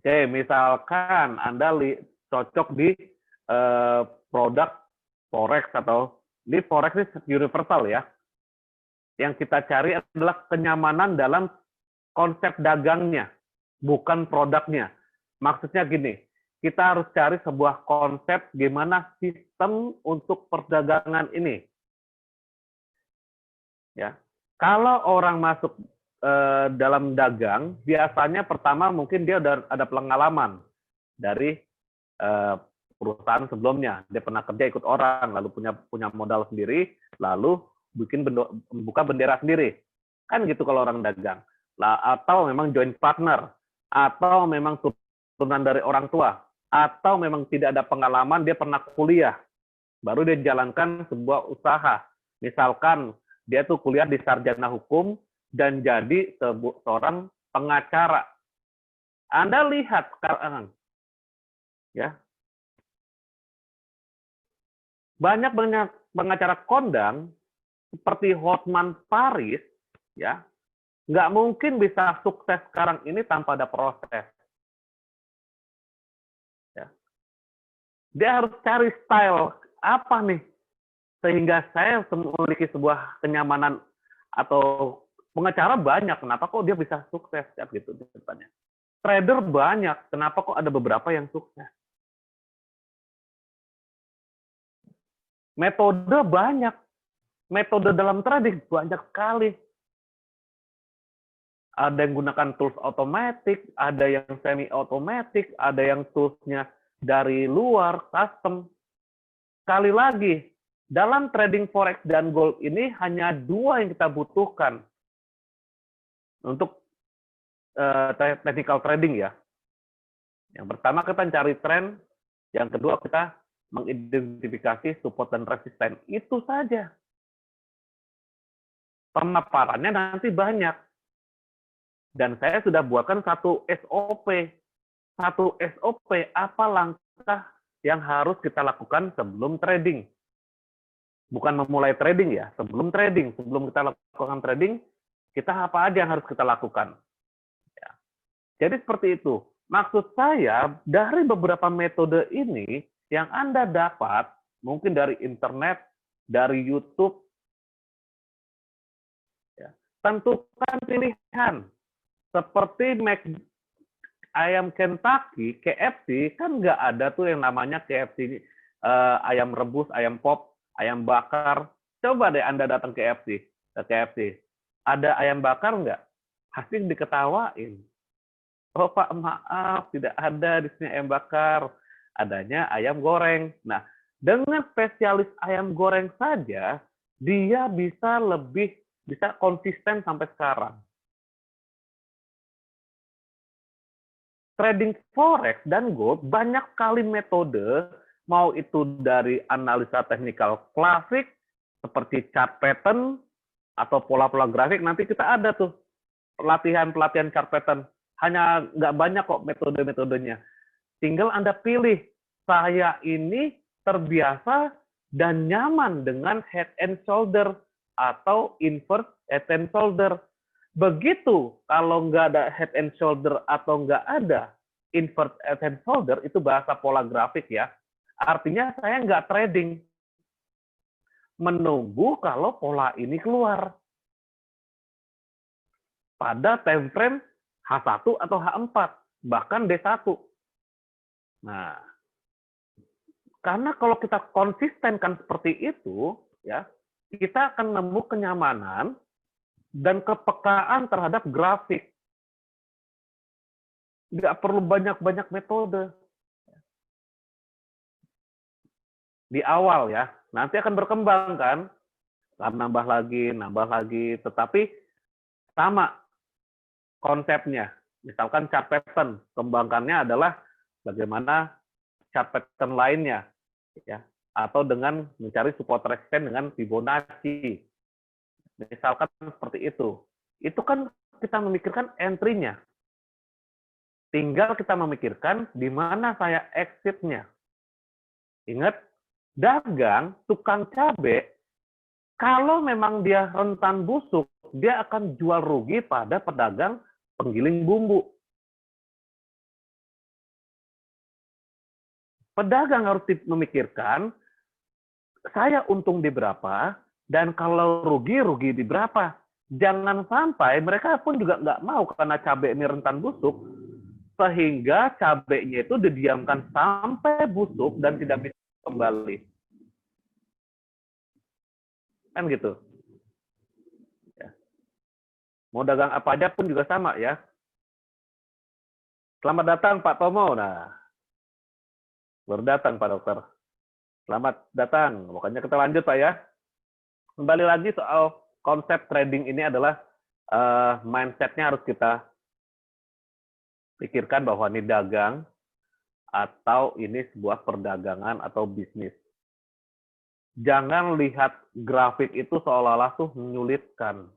Oke, misalkan Anda cocok di produk forex atau di forex ini universal ya. Yang kita cari adalah kenyamanan dalam konsep dagangnya, bukan produknya. Maksudnya gini, kita harus cari sebuah konsep gimana sistem untuk perdagangan ini. Ya, kalau orang masuk dalam dagang, biasanya pertama mungkin dia udah ada pengalaman dari perusahaan sebelumnya. Dia pernah kerja ikut orang, lalu punya modal sendiri, lalu buka bendera sendiri. Kan gitu kalau orang dagang. Lah, atau memang joint partner, atau memang turunan dari orang tua, atau memang tidak ada pengalaman, dia pernah kuliah, baru dia jalankan sebuah usaha. Misalkan dia tuh kuliah di sarjana hukum dan jadi seorang pengacara. Anda lihat sekarang, ya, banyak pengacara kondang seperti Hotman Paris, ya, nggak mungkin bisa sukses sekarang ini tanpa ada proses. Ya. Dia harus cari style apa nih sehingga saya memiliki sebuah kenyamanan atau pengacara banyak, kenapa kok dia bisa sukses gitu depannya. Trader banyak, kenapa kok ada beberapa yang sukses. Metode banyak, metode dalam trading banyak sekali. Ada yang gunakan tools otomatis, ada yang semi otomatis, ada yang toolsnya dari luar, custom. Sekali lagi, dalam trading forex dan gold ini hanya dua yang kita butuhkan untuk technical trading ya. Yang pertama kita cari tren, yang kedua kita mengidentifikasi support dan resisten. Itu saja. Pemaparannya nanti banyak. Dan saya sudah buatkan satu SOP. Satu SOP apa langkah yang harus kita lakukan sebelum trading. Bukan memulai trading ya, sebelum trading. Sebelum kita lakukan trading, kita apa aja yang harus kita lakukan. Ya. Jadi seperti itu. Maksud saya, dari beberapa metode ini, yang Anda dapat, mungkin dari internet, dari YouTube, ya, tentukan pilihan. Seperti ayam Kentucky, KFC, kan nggak ada tuh yang namanya KFC, ayam rebus, ayam pop, ayam bakar. Coba deh Anda datang ke KFC. Ada ayam bakar nggak? Pasti diketawain. Oh Pak, maaf, tidak ada di sini ayam bakar. Adanya ayam goreng. Nah, dengan spesialis ayam goreng saja, dia bisa konsisten sampai sekarang. Trading forex dan gold banyak sekali metode, mau itu dari analisa teknikal klasik seperti chart pattern atau pola-pola grafik. Nanti kita ada tuh pelatihan chart pattern. Hanya nggak banyak kok metode-metodenya. Tinggal Anda pilih, saya ini terbiasa dan nyaman dengan head and shoulder atau invert head and shoulder. Begitu kalau nggak ada head and shoulder atau nggak ada invert head and shoulder, itu bahasa pola grafik ya. Artinya saya nggak trading. Menunggu kalau pola ini keluar. Pada time frame H1 atau H4, bahkan D1. Nah, karena kalau kita konsistenkan seperti itu, ya, kita akan nemu kenyamanan dan kepekaan terhadap grafik. Nggak perlu banyak-banyak metode. Di awal ya, nanti akan berkembang kan, nambah lagi, tetapi sama konsepnya. Misalkan chart pattern, kembangkannya adalah bagaimana chart pattern lainnya, ya, atau dengan mencari support resistance dengan Fibonacci. Misalkan seperti itu. Itu kan kita memikirkan entry-nya. Tinggal kita memikirkan di mana saya exit-nya. Ingat, dagang, tukang cabai, kalau memang dia rentan busuk, dia akan jual rugi pada pedagang penggiling bumbu. Pedagang harus memikirkan, saya untung di berapa, dan kalau rugi, rugi di berapa. Jangan sampai mereka pun juga nggak mau karena cabai ini rentan busuk, sehingga cabainya itu didiamkan sampai busuk dan tidak bisa kembali. Kan gitu. Ya. Mau dagang apa aja pun juga sama ya. Selamat datang Pak Tomo. Nah, baru datang Pak Dokter. Selamat datang. Pokoknya kita lanjut Pak ya. Kembali lagi soal konsep trading ini adalah mindset-nya harus kita pikirkan bahwa ini dagang atau ini sebuah perdagangan atau bisnis. Jangan lihat grafik itu seolah-olah tuh menyulitkan.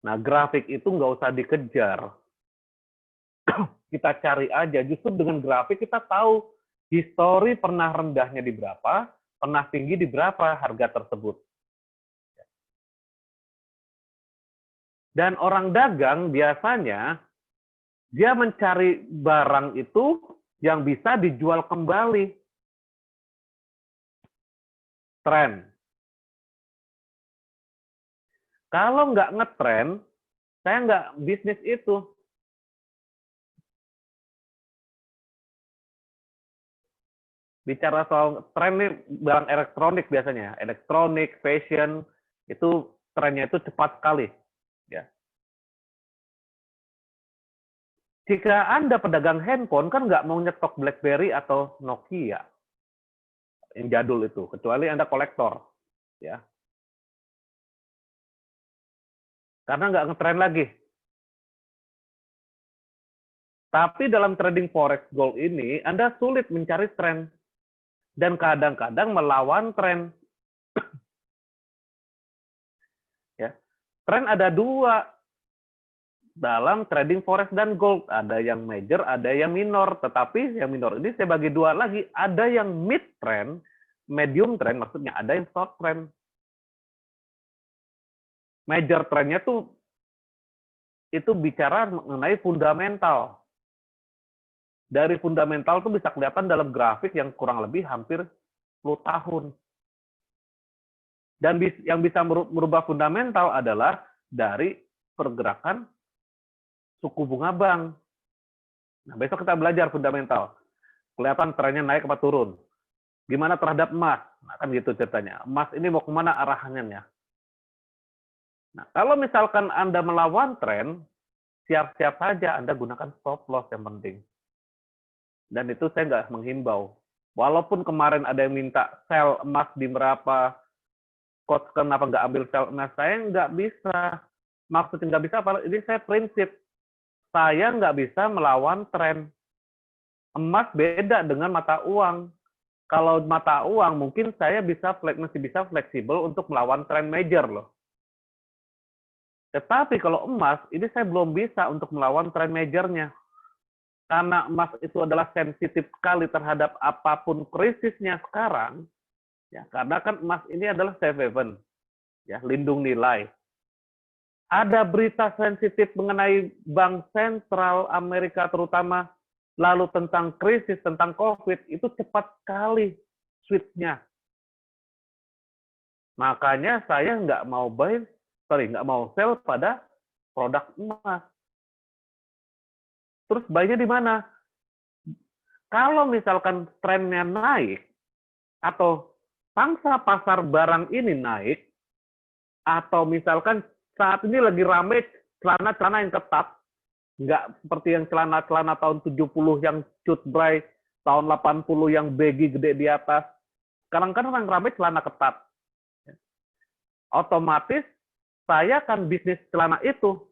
Nah, grafik itu nggak usah dikejar. Kita cari aja. Justru dengan grafik kita tahu histori pernah rendahnya di berapa, pernah tinggi di berapa harga tersebut. Dan orang dagang biasanya dia mencari barang itu yang bisa dijual kembali. Tren. Kalau nggak ngetren, saya nggak bisnis itu. Bicara soal tren nih, barang elektronik biasanya. Elektronik, fashion, itu trennya itu cepat sekali. Ya. Jika Anda pedagang handphone, kan nggak mau nyetok BlackBerry atau Nokia. Yang jadul itu, kecuali Anda kolektor. Ya. Karena nggak ngetren lagi. Tapi dalam trading forex gold ini, Anda sulit mencari tren. Dan kadang-kadang melawan tren. Ya. Tren ada dua dalam trading forex dan gold. Ada yang major, ada yang minor. Tetapi yang minor ini saya bagi dua lagi. Ada yang mid trend, medium trend, maksudnya ada yang short trend. Major trendnya tuh itu bicara mengenai fundamental. Dari fundamental tuh bisa kelihatan dalam grafik yang kurang lebih hampir 10 tahun. Dan yang bisa merubah fundamental adalah dari pergerakan suku bunga bank. Nah, besok kita belajar fundamental. Kelihatan trennya naik apa turun. Gimana terhadap emas? Nah, kan gitu ceritanya. Emas ini mau kemana arahannya? Nah, kalau misalkan Anda melawan tren, siap-siap saja Anda gunakan stop loss yang penting. Dan itu saya nggak menghimbau. Walaupun kemarin ada yang minta sell emas di berapa, coach kenapa nggak ambil sell emas? Saya nggak bisa. Maksudnya nggak bisa, ini saya prinsip. Saya nggak bisa melawan tren. Emas beda dengan mata uang. Kalau mata uang mungkin saya masih bisa fleksibel untuk melawan tren major loh. Tetapi kalau emas, ini saya belum bisa untuk melawan tren majornya. Karena emas itu adalah sensitif sekali terhadap apapun krisisnya sekarang, ya, karena kan emas ini adalah safe haven, ya, lindung nilai. Ada berita sensitif mengenai Bank Sentral Amerika terutama, lalu tentang krisis, tentang COVID, itu cepat sekali switch-nya. Makanya saya nggak mau sell pada produk emas. Terus buy-nya di mana? Kalau misalkan trennya naik, atau pangsa pasar barang ini naik, atau misalkan saat ini lagi rame celana-celana yang ketat, nggak seperti yang celana-celana tahun 70 yang cut bray, tahun 80 yang baggy gede di atas. Sekarang kan orang rame celana ketat. Otomatis saya akan bisnis celana itu.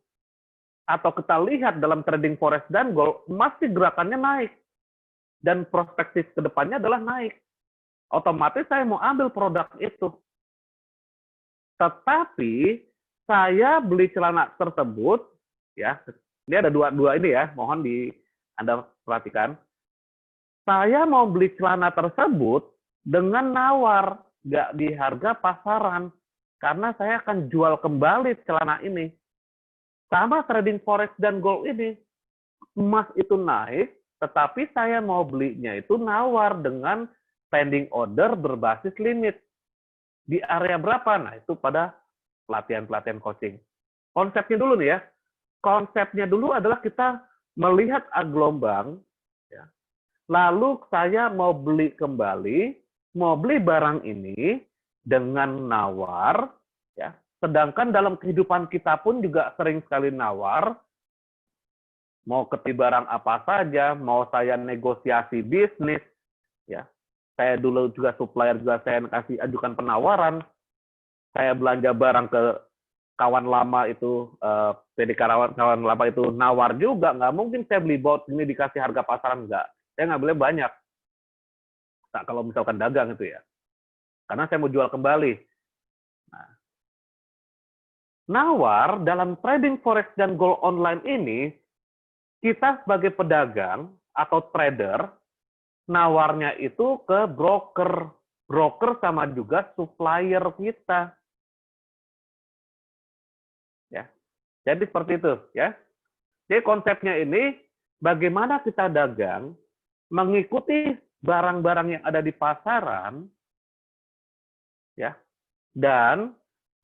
Atau kita lihat dalam trading forex dan gold, masih gerakannya naik. Dan prospektif ke depannya adalah naik. Otomatis saya mau ambil produk itu. Tetapi saya beli celana tersebut, ya, ini ada dua ini ya, mohon Anda perhatikan. Saya mau beli celana tersebut dengan nawar, nggak di harga pasaran, karena saya akan jual kembali celana ini. Sama trading forex dan gold ini, emas itu naik, tetapi saya mau belinya itu nawar dengan standing order berbasis limit. Di area berapa? Nah, itu pada pelatihan-pelatihan coaching. Konsepnya dulu nih ya. Konsepnya dulu adalah kita melihat gelombang, ya. Lalu saya mau beli kembali, mau beli barang ini dengan nawar, ya. Sedangkan dalam kehidupan kita pun juga sering sekali nawar, mau ketiba barang apa saja, mau saya negosiasi bisnis, ya. Saya dulu juga supplier juga saya kasih ajukan penawaran, saya belanja barang ke kawan lama itu, PDK kawan lama itu nawar juga, nggak mungkin saya beli bot ini dikasih harga pasaran, nggak. Saya nggak boleh banyak. Nah, kalau misalkan dagang itu ya. Karena saya mau jual kembali. Nah, nawar dalam trading forex dan gold online ini, kita sebagai pedagang atau trader, nawarnya itu ke broker. Broker sama juga supplier kita. Ya. Jadi seperti itu, ya. Jadi konsepnya ini bagaimana kita dagang mengikuti barang-barang yang ada di pasaran, ya, dan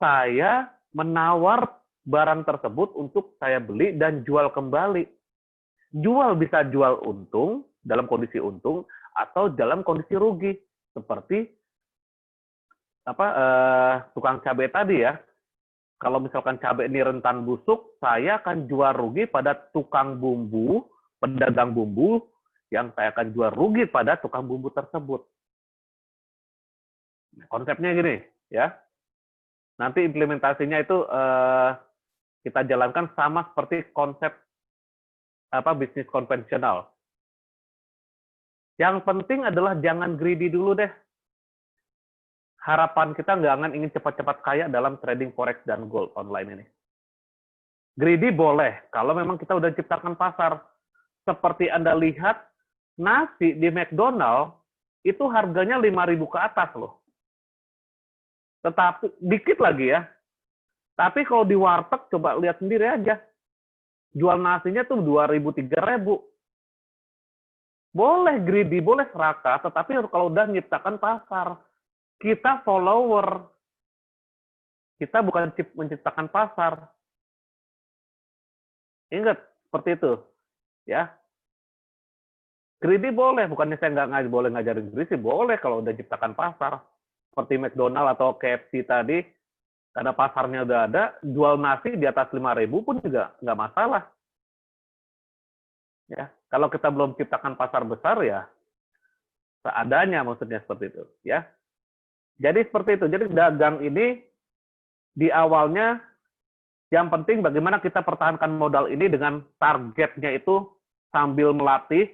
saya menawar barang tersebut untuk saya beli dan jual kembali. Jual bisa jual untung dalam kondisi untung atau dalam kondisi rugi, seperti tukang cabai tadi ya. Kalau misalkan cabai ini rentan busuk, saya akan jual rugi pada tukang bumbu, pedagang bumbu, yang saya akan jual rugi pada tukang bumbu tersebut. Konsepnya gini, ya. Nanti implementasinya itu kita jalankan sama seperti konsep bisnis konvensional. Yang penting adalah jangan greedy dulu deh. Harapan kita nggak akan ingin cepat-cepat kaya dalam trading forex dan gold online ini. Greedy boleh, kalau memang kita udah ciptakan pasar. Seperti Anda lihat, nasi di McDonald itu harganya 5.000 ke atas loh. Tetapi, dikit lagi ya. Tapi kalau di warteg, coba lihat sendiri aja. Jual nasinya tuh 2.000, 3.000. Boleh greedy, boleh serakah, tetapi kalau udah menciptakan pasar, kita follower. Kita bukan menciptakan pasar. Ingat, seperti itu. Ya. Greedy boleh, bukannya saya nggak boleh ngajarin greedy, boleh kalau udah ciptakan pasar. Seperti McDonald atau KFC tadi, karena pasarnya udah ada, jual nasi di atas 5.000 pun juga nggak masalah. Ya, kalau kita belum ciptakan pasar besar ya, seadanya maksudnya seperti itu. Ya. Jadi seperti itu. Jadi dagang ini di awalnya yang penting bagaimana kita pertahankan modal ini dengan targetnya itu sambil melatih,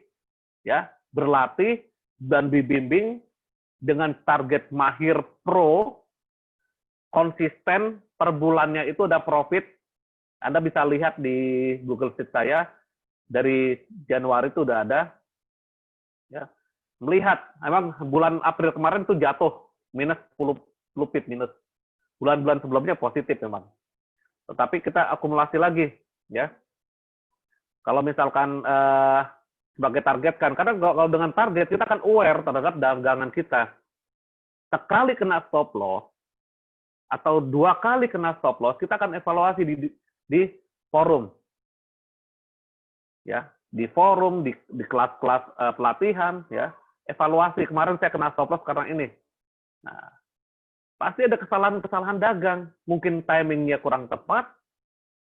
ya, berlatih dan dibimbing dengan target mahir pro, konsisten per bulannya itu ada profit. Anda bisa lihat di Google Sheet saya dari Januari itu udah ada, ya. Melihat memang bulan April kemarin itu jatuh minus 10 pip minus. Bulan-bulan sebelumnya positif memang. Tetapi kita akumulasi lagi, ya. Kalau misalkan sebagai target kan, karena kalau dengan target kita kan aware terhadap dagangan kita. Sekali kena stop loss atau 2 kali kena stop loss, kita akan evaluasi di forum, ya, di forum, di kelas-kelas pelatihan, ya, evaluasi kemarin saya kena stop loss karena ini. Nah, pasti ada kesalahan-kesalahan dagang. Mungkin timingnya kurang tepat,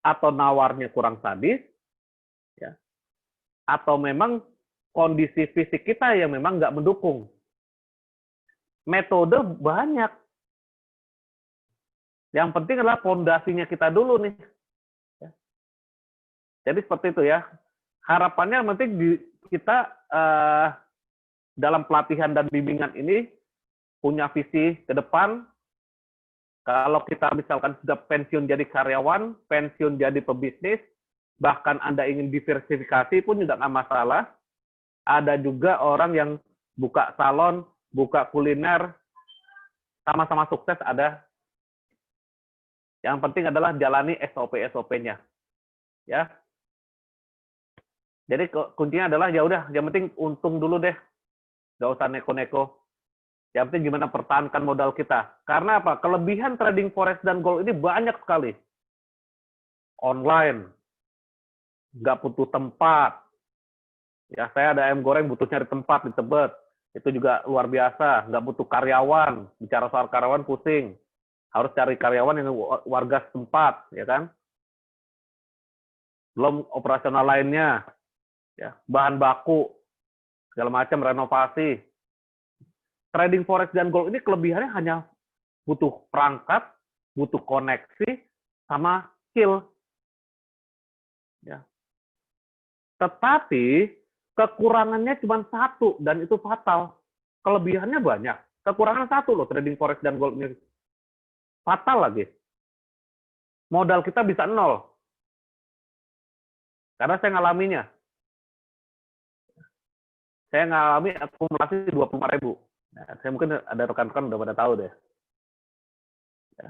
atau nawarnya kurang sadis, ya, atau memang kondisi fisik kita yang memang nggak mendukung. Metode banyak. Yang penting adalah fondasinya kita dulu nih. Ya. Jadi seperti itu ya. Harapannya yang penting kita dalam pelatihan dan bimbingan ini punya visi ke depan. Kalau kita misalkan sudah pensiun jadi karyawan, pensiun jadi pebisnis, bahkan Anda ingin diversifikasi pun juga nggak masalah. Ada juga orang yang buka salon, buka kuliner, sama-sama sukses ada. Yang penting adalah jalani SOP-SOP-nya. Ya. Jadi kuncinya adalah ya udah, yang penting untung dulu deh, nggak usah neko-neko. Yang penting gimana pertahankan modal kita. Karena apa? Kelebihan trading forex dan gold ini banyak sekali. Online, nggak butuh tempat. Ya, saya ada ayam goreng butuh nyari tempat di Tebet. Itu juga luar biasa, nggak butuh karyawan. Bicara soal karyawan pusing. Harus cari karyawan yang warga setempat, ya kan? Belum operasional lainnya, ya, bahan baku, segala macam, renovasi. Trading forex dan gold ini kelebihannya hanya butuh perangkat, butuh koneksi, sama skill. Ya. Tetapi kekurangannya cuma satu, dan itu fatal. Kelebihannya banyak. Kekurangan satu loh, trading forex dan gold ini. Fatal lagi. Modal kita bisa nol. Karena saya ngalaminya. Saya ngalami akumulasi 25.000. Nah, saya mungkin ada rekan-rekan udah pada tahu deh. Ya.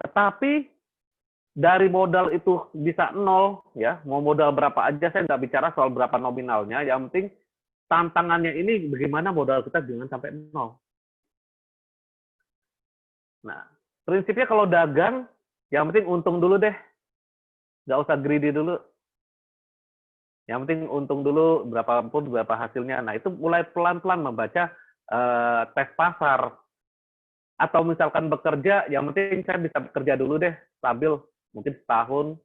Tetapi dari modal itu bisa nol, ya, mau modal berapa aja, saya nggak bicara soal berapa nominalnya, yang penting tantangannya ini bagaimana modal kita jangan sampai nol. Nah, prinsipnya kalau dagang, yang penting untung dulu deh, nggak usah greedy dulu. Yang penting untung dulu, berapapun berapa hasilnya. Nah, itu mulai pelan-pelan membaca tes pasar. Atau misalkan bekerja, yang penting saya bisa bekerja dulu deh, stabil, mungkin setahun,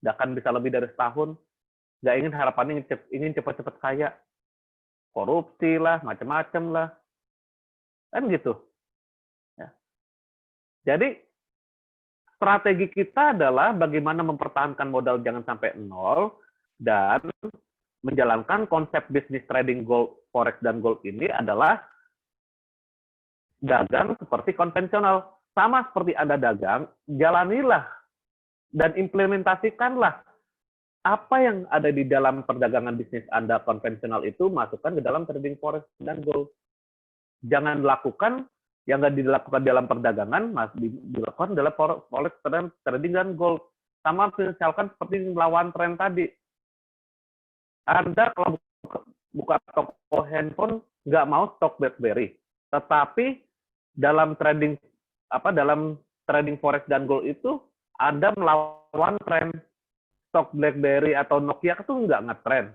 bahkan bisa lebih dari setahun. Nggak ingin harapannya ingin cepat-cepat kaya. Korupsi lah, macam-macam lah. Kan gitu. Ya. Jadi, strategi kita adalah bagaimana mempertahankan modal jangan sampai nol, dan menjalankan konsep bisnis trading gold, forex dan gold ini adalah dagang seperti konvensional. Sama seperti Anda dagang, jalanilah dan implementasikanlah apa yang ada di dalam perdagangan bisnis Anda konvensional itu, masukkan ke dalam trading forex dan gold. Jangan lakukan yang nggak dilakukan dalam perdagangan, dilakukan dalam forex trading dan gold. Sama misalkan seperti melawan tren tadi. Anda kalau buka toko handphone nggak mau stok BlackBerry, tetapi dalam trading forex dan gold itu Anda melawan tren. Stok BlackBerry atau Nokia itu nggak ngetren.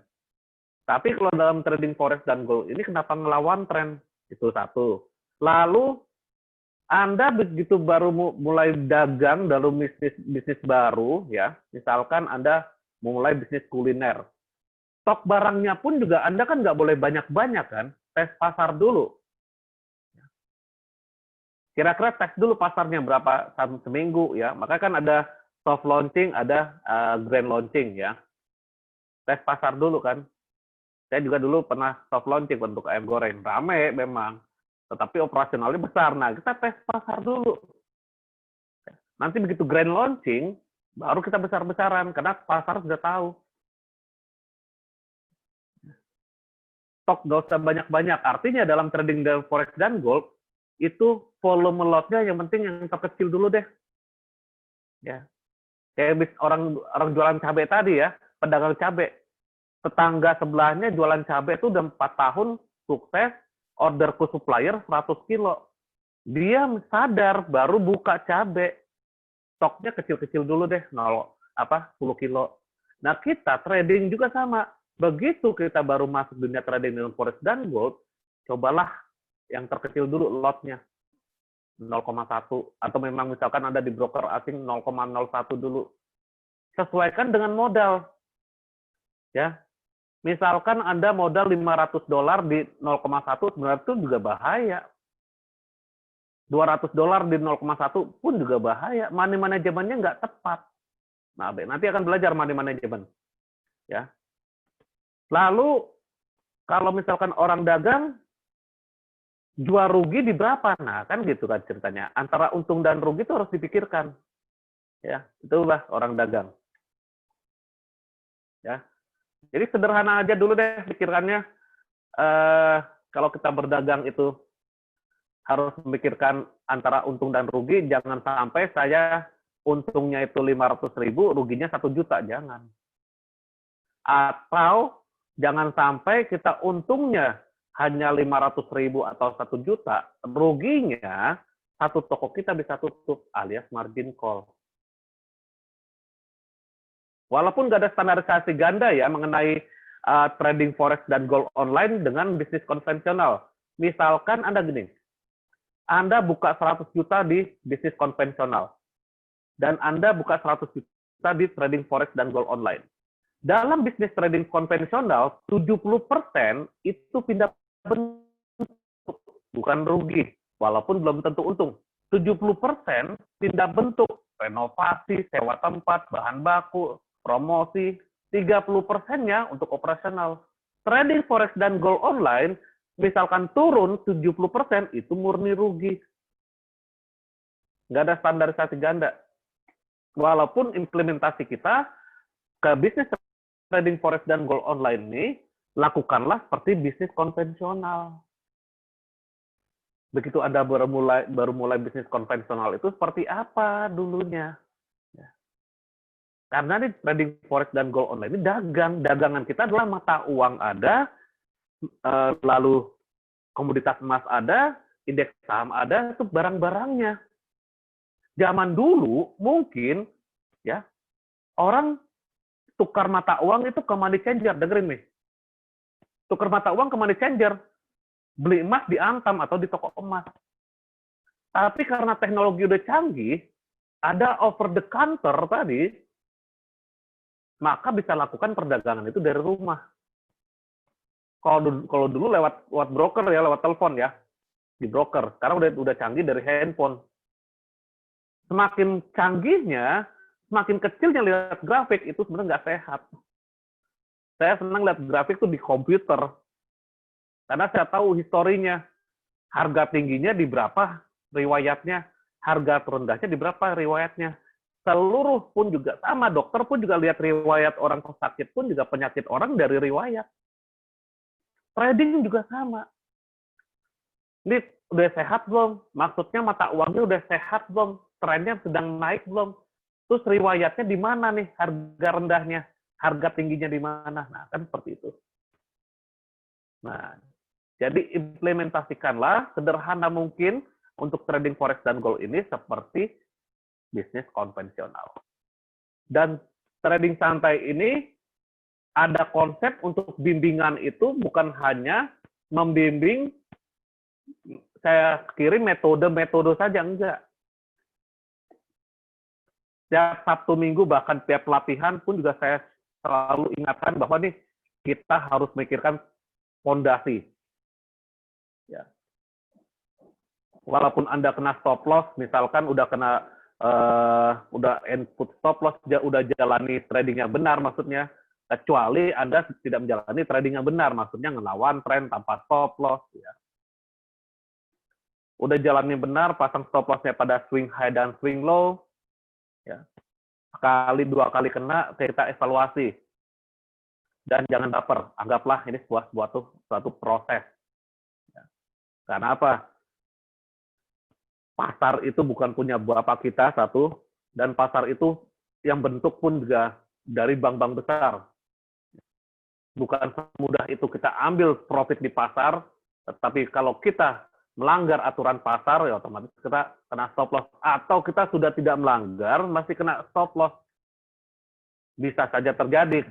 Tapi kalau dalam trading forex dan gold ini kenapa ngelawan tren? Itu satu. Lalu Anda begitu baru mulai dagang dalam bisnis baru, ya, misalkan Anda mulai bisnis kuliner. Stok barangnya pun juga Anda kan nggak boleh banyak-banyak kan, tes pasar dulu. Kira-kira tes dulu pasarnya berapa seminggu ya, maka kan ada soft launching, ada grand launching ya. Tes pasar dulu kan. Saya juga dulu pernah soft launching untuk ayam goreng, rame memang, tetapi operasionalnya besar. Nah, kita tes pasar dulu. Nanti begitu grand launching, baru kita besar-besaran, karena pasar sudah tahu. Stok nggak usah banyak-banyak. Artinya dalam trading forex dan gold, itu volume lotnya yang penting yang terkecil dulu deh. Ya. Kayak orang jualan cabai tadi ya, pedagang cabai. Tetangga sebelahnya jualan cabai itu udah 4 tahun, sukses, order ke supplier 100 kilo. Dia sadar, baru buka cabai. Stoknya kecil-kecil dulu deh, 10 kilo. Nah, kita trading juga sama. Begitu kita baru masuk dunia trading dengan forex dan gold, cobalah yang terkecil dulu lotnya. 0,1. Atau memang misalkan ada di broker asing 0,01 dulu. Sesuaikan dengan modal. Ya. Misalkan Anda modal $500 di 0,1, sebenarnya itu juga bahaya. $200 di 0,1 pun juga bahaya. Money manajemennya nggak tepat. Nah, nanti akan belajar money management. Ya. Lalu, kalau misalkan orang dagang, jual rugi di berapa? Nah, kan gitu kan ceritanya. Antara untung dan rugi itu harus dipikirkan. Ya, itulah orang dagang. Ya. Jadi sederhana aja dulu deh pikirannya. Kalau kita berdagang itu harus memikirkan antara untung dan rugi. Jangan sampai saya untungnya itu 500.000, ruginya 1 juta. Jangan. Atau jangan sampai kita untungnya hanya 500.000 atau 1 juta, ruginya satu toko kita bisa tutup alias margin call. Walaupun nggak ada standarisasi ganda ya mengenai trading forex dan gold online dengan bisnis konvensional. Misalkan Anda gini, Anda buka 100 juta di bisnis konvensional dan Anda buka 100 juta di trading forex dan gold online. Dalam bisnis trading konvensional, 70% itu pindah bentuk, bukan rugi, walaupun belum tentu untung. 70% pindah bentuk, renovasi, sewa tempat, bahan baku, promosi, 30%-nya untuk operasional. Trading forex dan gold online, misalkan turun 70%, itu murni rugi. Nggak ada standarisasi ganda. Walaupun implementasi kita ke bisnis trading forex dan gold online ini, lakukanlah seperti bisnis konvensional. Begitu Anda baru mulai bisnis konvensional itu seperti apa dulunya? Ya. Karena nih trading forex dan gold online ini dagangan kita adalah mata uang ada, lalu komoditas emas ada, indeks saham ada, itu barang-barangnya. Zaman dulu mungkin ya orang tukar mata uang itu ke money changer, dengerin nih. Tukar mata uang ke money changer, beli emas di Antam atau di toko emas. Tapi karena teknologi udah canggih, ada over the counter tadi, maka bisa lakukan perdagangan itu dari rumah. Kalau dulu lewat broker ya, lewat telepon ya, di broker. Sekarang udah canggih dari handphone. Semakin canggihnya, semakin kecilnya lihat grafik itu sebenarnya nggak sehat. Saya senang lihat grafik itu di komputer. Karena saya tahu historinya. Harga tingginya di berapa riwayatnya. Harga terendahnya di berapa riwayatnya. Seluruh pun juga sama. Dokter pun juga lihat riwayat orang sakit pun juga penyakit orang dari riwayat. Trading juga sama. Ini udah sehat belum? Maksudnya mata uangnya udah sehat belum? Trennya sedang naik belum? Terus riwayatnya di mana nih? Harga rendahnya, harga tingginya di mana? Nah, kan seperti itu. Nah, jadi implementasikanlah sederhana mungkin untuk trading forex dan gold ini seperti bisnis konvensional. Dan trading santai ini ada konsep untuk bimbingan itu bukan hanya membimbing saya kirim metode-metode saja, enggak. Tiap Sabtu Minggu bahkan tiap pelatihan pun juga saya selalu ingatkan bahwa nih kita harus memikirkan fondasi. Ya. Walaupun Anda kena stop loss, misalkan udah kena udah input stop loss, udah jalani tradingnya benar maksudnya, kecuali Anda tidak menjalani tradingnya benar, maksudnya ngelawan tren tanpa stop loss. Ya. Udah jalannya benar, pasang stop loss-nya pada swing high dan swing low, ya. Sekali, 2 kali kena, kita evaluasi. Dan jangan baper, anggaplah ini suatu proses. Ya. Karena apa? Pasar itu bukan punya bapak kita, satu, dan pasar itu yang bentuk pun juga dari bank-bank besar. Bukan semudah itu kita ambil profit di pasar, tetapi kalau kita melanggar aturan pasar, ya otomatis kita kena stop loss. Atau kita sudah tidak melanggar, masih kena stop loss. Bisa saja terjadi.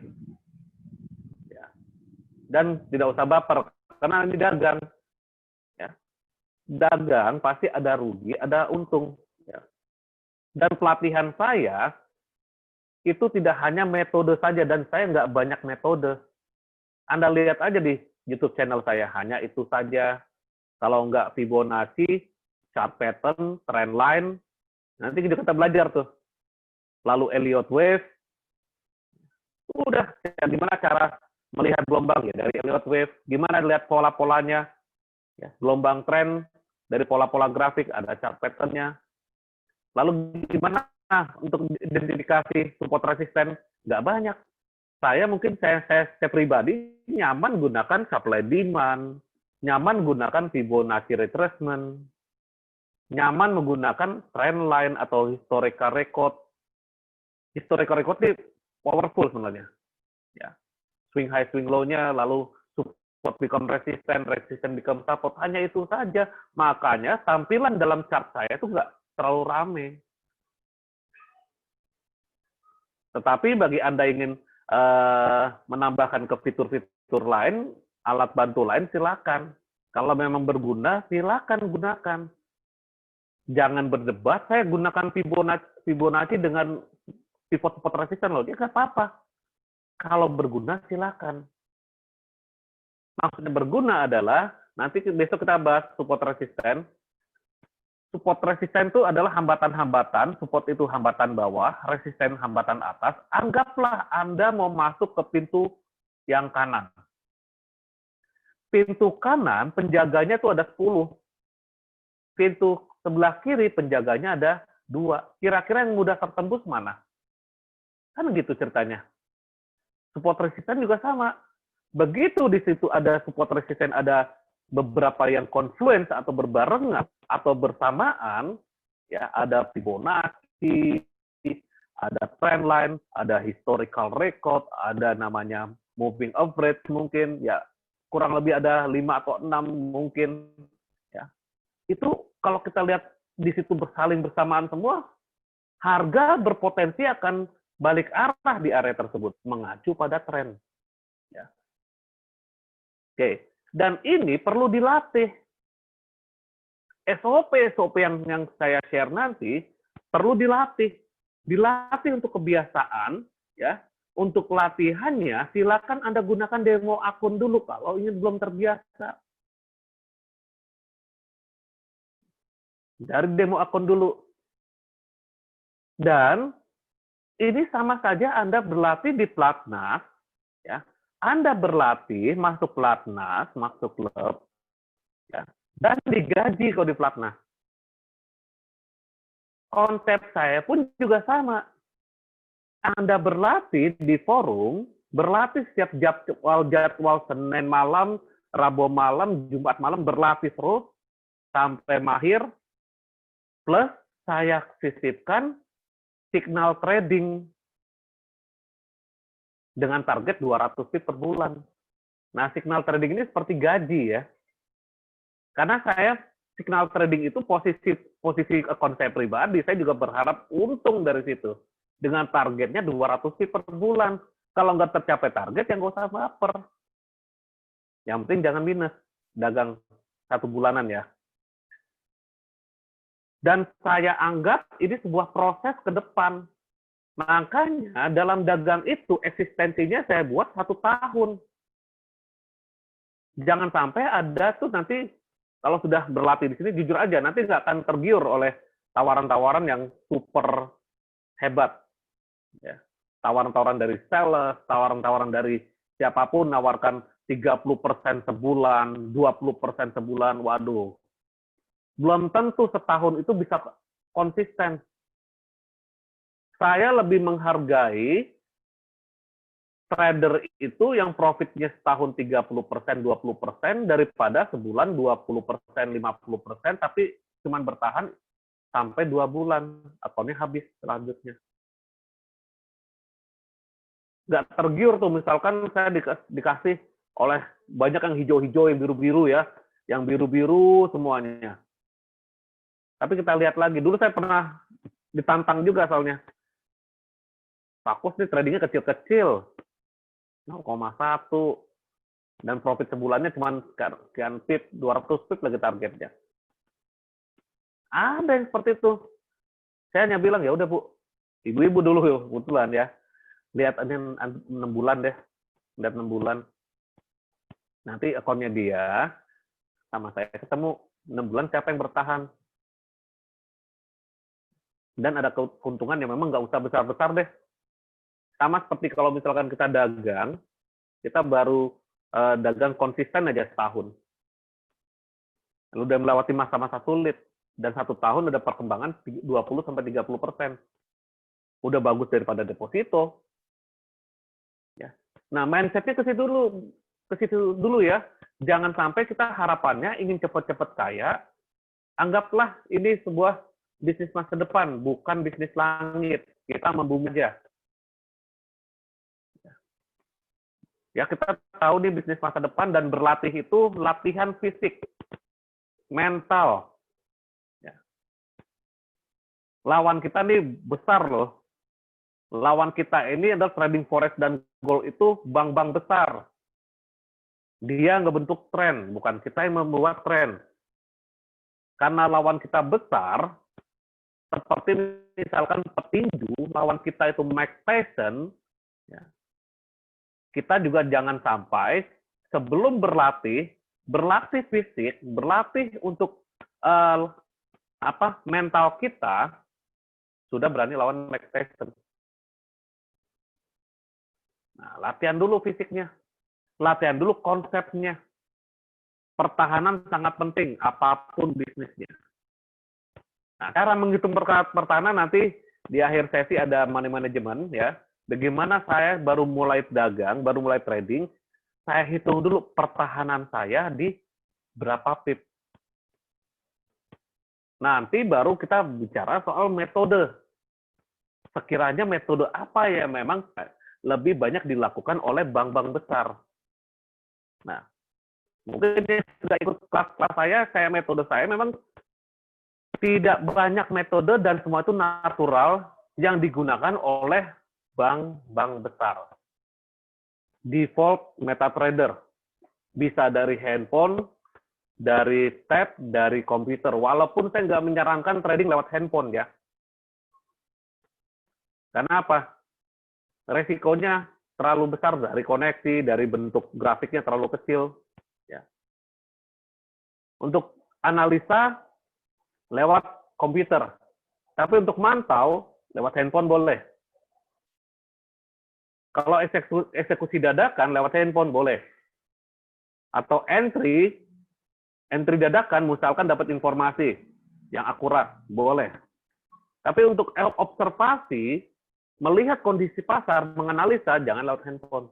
Ya. Dan tidak usah baper, karena ini dagang. Ya. Dagang pasti ada rugi, ada untung. Ya. Dan pelatihan saya, itu tidak hanya metode saja, dan saya nggak banyak metode. Anda lihat aja di YouTube channel saya, hanya itu saja. Kalau nggak Fibonacci, chart pattern, trend line, nanti kita belajar tuh. Lalu Elliott Wave, udah gimana cara melihat gelombang ya dari Elliott Wave, gimana lihat pola-polanya, ya, gelombang tren dari pola-pola grafik, ada chart pattern-nya. Lalu gimana untuk identifikasi support resisten? Nggak banyak. Saya pribadi nyaman gunakan supply demand, nyaman gunakan Fibonacci retracement, nyaman menggunakan trend line atau historical record. Historical record ini powerful sebenarnya. Ya. swing high, swing low-nya, lalu support become resisten, resisten become support, hanya itu saja. Makanya tampilan dalam chart saya itu nggak terlalu rame. Tetapi bagi Anda ingin menambahkan ke fitur-fitur lain, alat bantu lain, silakan. Kalau memang berguna, silakan gunakan. Jangan berdebat, saya gunakan Fibonacci dengan pivot support resisten loh, dia nggak apa-apa. Kalau berguna, silakan. Maksudnya berguna adalah, nanti besok kita bahas support resisten. Support resisten itu adalah hambatan-hambatan, support itu hambatan bawah, resisten hambatan atas. Anggaplah Anda mau masuk ke pintu yang kanan. Pintu kanan penjaganya itu ada 10. Pintu sebelah kiri penjaganya ada 2. Kira-kira yang mudah tertembus mana? Kan gitu ceritanya. Support resisten juga sama. Begitu di situ ada support resisten, ada beberapa yang confluence atau berbarengan atau bersamaan, ya ada Fibonacci, ada trendline, ada historical record, ada namanya moving average mungkin, ya kurang lebih ada 5 atau 6 mungkin, ya. Itu kalau kita lihat di situ bersaling bersamaan semua, harga berpotensi akan balik arah di area tersebut, mengacu pada tren. Ya. Oke, dan ini perlu dilatih. SOP yang saya share nanti perlu dilatih. Dilatih untuk kebiasaan, ya. Untuk latihannya, silakan Anda gunakan demo akun dulu kalau ini belum terbiasa. Dari demo akun dulu. Dan ini sama saja Anda berlatih di platnas, ya. Anda berlatih masuk platnas, masuk klub, ya, dan digaji kalau di platnas. Konsep saya pun juga sama. Anda berlatih di forum, berlatih setiap jadwal Senin malam, Rabu malam, Jumat malam, berlatih terus sampai mahir, plus saya sisipkan signal trading dengan target 200 pip per bulan. Nah, signal trading ini seperti gaji ya. Karena saya signal trading itu posisi akun saya pribadi, saya juga berharap untung dari situ. Dengan targetnya 200 pip per bulan. Kalau nggak tercapai target, ya nggak usah baper. Yang penting jangan minus. Dagang 1 bulanan ya. Dan saya anggap ini sebuah proses ke depan. Makanya dalam dagang itu eksistensinya saya buat 1 tahun. Jangan sampai ada tuh nanti kalau sudah berlatih di sini, jujur aja nanti nggak akan tergiur oleh tawaran-tawaran yang super hebat. Ya. Tawaran-tawaran dari sales, tawaran-tawaran dari siapapun nawarkan 30% sebulan, 20% sebulan, waduh. Belum tentu setahun itu bisa konsisten. Saya lebih menghargai trader itu yang profitnya setahun 30%, 20% daripada sebulan 20%, 50%, tapi cuma bertahan sampai 2 bulan. Akunnya habis selanjutnya. Nggak tergiur tuh, misalkan saya dikasih oleh banyak yang hijau-hijau, yang biru-biru ya, yang biru-biru semuanya. Tapi kita lihat lagi, dulu saya pernah ditantang juga soalnya. Fokus nih tradingnya kecil-kecil, 0,1, dan profit sebulannya cuma sekian pip, 200 pip lagi targetnya. Ada yang seperti itu. Saya hanya bilang, ya udah Bu, ibu-ibu dulu yuk, kebetulan ya. Lihat aja 6 bulan deh, lihat 6 bulan. Nanti akunnya dia, sama saya ketemu, 6 bulan siapa yang bertahan. Dan ada keuntungan yang memang nggak usah besar-besar deh. Sama seperti kalau misalkan kita dagang, kita baru dagang konsisten aja setahun. Lalu udah melewati masa-masa sulit, dan 1 tahun ada perkembangan 20-30%. Udah bagus daripada deposito. Ya. Nah, mindset-nya ke situ dulu ya. Jangan sampai kita harapannya ingin cepat-cepat kaya, anggaplah ini sebuah bisnis masa depan, bukan bisnis langit. Kita membumi aja. Ya, kita tahu nih bisnis masa depan dan berlatih itu latihan fisik, mental. Ya. Lawan kita nih besar loh. Lawan kita ini adalah trading forex dan gold itu bank-bank besar. Dia ngebentuk tren, bukan kita yang membuat tren. Karena lawan kita besar, seperti misalkan petinju, lawan kita itu Mike Tyson, ya, kita juga jangan sampai sebelum berlatih fisik, berlatih untuk mental kita, sudah berani lawan Mike Tyson. Nah, latihan dulu fisiknya, latihan dulu konsepnya. Pertahanan sangat penting, apapun bisnisnya. Nah, cara menghitung pertahanan nanti di akhir sesi ada money management, ya. Bagaimana saya baru mulai dagang, baru mulai trading, saya hitung dulu pertahanan saya di berapa pip. Nanti baru kita bicara soal metode. Sekiranya metode apa ya memang lebih banyak dilakukan oleh bank-bank besar. Nah, mungkin dia sudah ikut kelas saya metode saya memang tidak banyak metode dan semua itu natural yang digunakan oleh bank-bank besar. Default MetaTrader. Bisa dari handphone, dari tab, dari komputer. Walaupun saya nggak menyarankan trading lewat handphone ya. Karena apa? Resikonya terlalu besar dari koneksi, dari bentuk grafiknya terlalu kecil. Ya. Untuk analisa lewat komputer. Tapi untuk mantau lewat handphone boleh. Kalau eksekusi dadakan lewat handphone boleh. Atau entry dadakan misalkan dapat informasi yang akurat, boleh. Tapi untuk observasi, melihat kondisi pasar, menganalisa, jangan lewat handphone.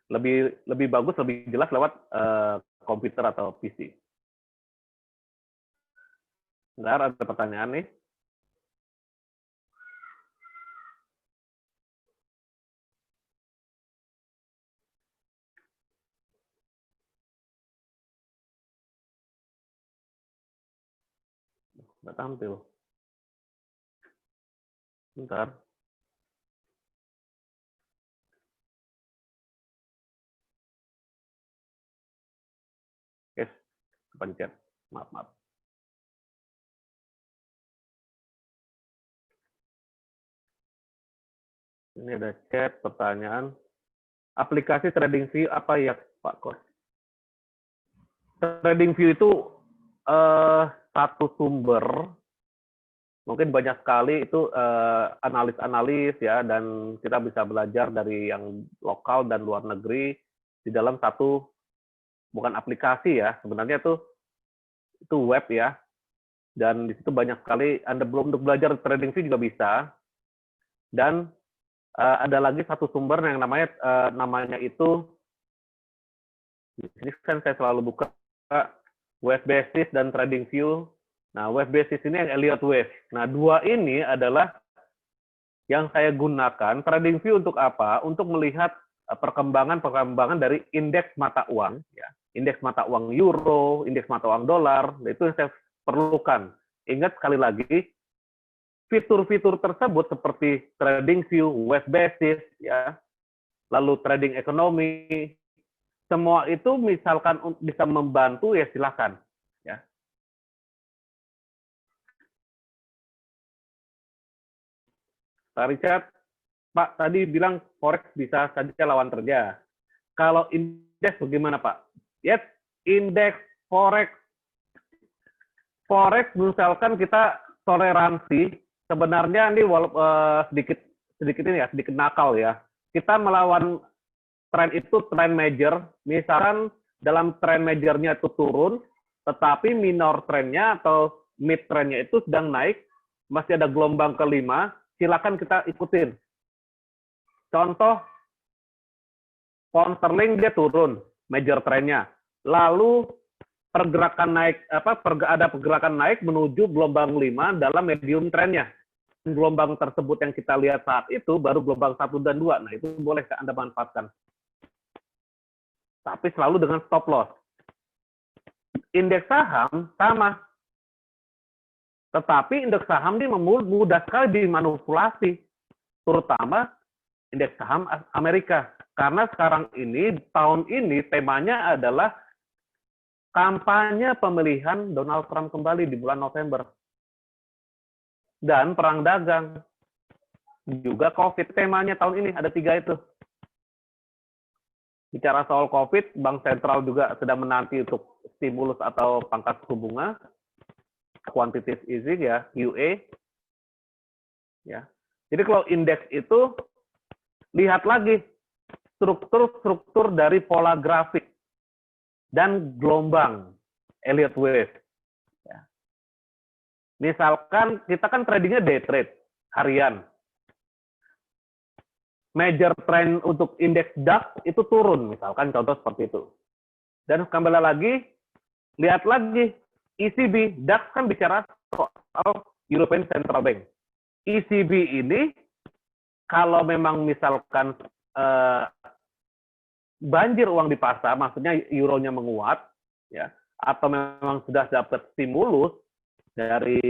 Lebih bagus, lebih jelas lewat komputer atau PC. Bentar, ada pertanyaan nih. Nggak tampil. Bentar. Oke, kepencet. Maaf. Ini ada chat, pertanyaan. Aplikasi TradingView apa ya, Pak Kos? TradingView itu satu sumber, mungkin banyak sekali itu analis-analis ya, dan kita bisa belajar dari yang lokal dan luar negeri di dalam satu, bukan aplikasi ya, sebenarnya itu web ya, dan di situ banyak sekali Anda belum untuk belajar TradingView juga bisa, dan ada lagi satu sumber yang namanya itu, di sini kan saya selalu buka Wave Basis dan TradingView. Nah, Wave Basis ini yang Elliott Wave. Nah, dua ini adalah yang saya gunakan. TradingView untuk apa? Untuk melihat perkembangan dari indeks mata uang, ya. Indeks mata uang euro, indeks mata uang dolar, itu yang saya perlukan. Ingat sekali lagi, fitur-fitur tersebut seperti TradingView, Wave Basis, ya, lalu trading ekonomi, semua itu misalkan bisa membantu ya silakan. Ya. Pak Richard, Pak tadi bilang forex bisa saja lawan kerja. Kalau indeks bagaimana Pak? Ya, indeks forex misalkan kita toleransi sebenarnya ini sedikit nakal ya. Kita melawan tren itu tren major, misalkan dalam tren majornya itu turun, tetapi minor trennya atau mid trennya itu sedang naik, masih ada gelombang kelima, silakan kita ikutin. Contoh, pound sterling dia turun, major trennya, lalu pergerakan naik, ada pergerakan naik menuju gelombang 5 dalam medium trennya. gelombang tersebut yang kita lihat saat itu baru gelombang 1 dan 2. Nah, itu boleh Anda manfaatkan. Tapi selalu dengan stop loss. Indeks saham sama. Tetapi indeks saham ini mudah sekali dimanipulasi, terutama indeks saham Amerika. Karena sekarang ini, tahun ini temanya adalah kampanye pemilihan Donald Trump kembali di bulan November. Dan perang dagang. Juga COVID. Temanya tahun ini ada 3 itu. Bicara soal COVID, Bank Sentral juga sedang menanti untuk stimulus atau pangkas suku bunga. Quantitative easing ya, QE. Ya. Jadi kalau indeks itu, lihat lagi struktur dari pola grafik dan gelombang Elliott Wave. Ya. Misalkan kita kan tradingnya day trade, harian. Major trend untuk indeks DAX itu turun, misalkan contoh seperti itu. Dan kembali lagi, lihat lagi ECB, DAX kan bicara soal European Central Bank. ECB ini kalau memang misalkan banjir uang di pasar, maksudnya euronya menguat, ya, atau memang sudah dapat stimulus dari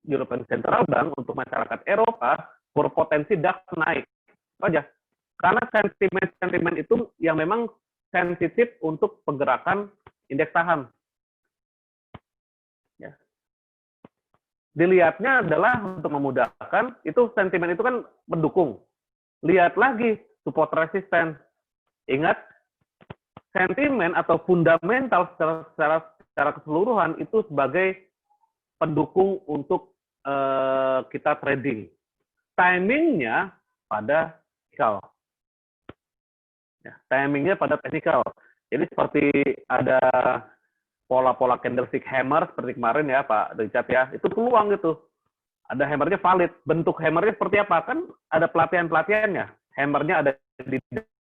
European Central Bank untuk masyarakat Eropa, berpotensi DAX naik. Itu aja. Karena sentimen itu yang memang sensitif untuk pergerakan indeks saham. Ya. Dilihatnya adalah untuk memudahkan, itu sentimen itu kan mendukung. Lihat lagi support resistance. Ingat, sentimen atau fundamental secara keseluruhan itu sebagai pendukung untuk kita trading. Timingnya pada technical. Ya, timingnya pada technical. Jadi seperti ada pola-pola candlestick hammer seperti kemarin ya Pak Richard ya, itu peluang gitu. Ada hammernya valid. Bentuk hammernya seperti apa? Kan ada pelatihan-pelatihannya. Hammernya ada di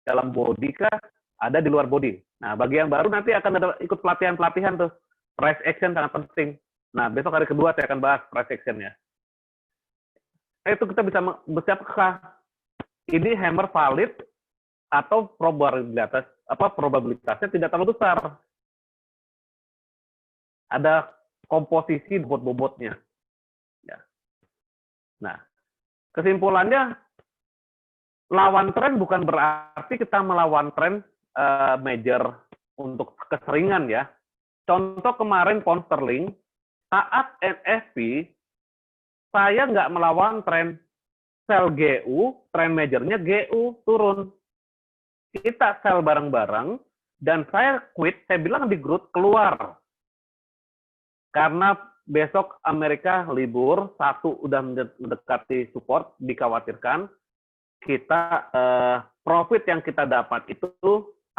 dalam body kah? Ada di luar body. Nah, bagi yang baru nanti akan ada ikut pelatihan-pelatihan tuh. Price action sangat penting. Nah, besok hari kedua saya akan bahas price action-nya. Nah, itu kita bisa bersiapkah ini hammer valid atau probabilitasnya tidak terlalu besar. Ada komposisi bobot-bobotnya. Ya. Nah, kesimpulannya, lawan tren bukan berarti kita melawan tren major untuk keseringan ya. Contoh kemarin pound sterling, saat NFP, saya nggak melawan tren sell GU, tren majornya GU turun. Kita sell bareng-bareng, dan saya quit, saya bilang di grup keluar. Karena besok Amerika libur, satu udah mendekati support, dikhawatirkan kita profit yang kita dapat itu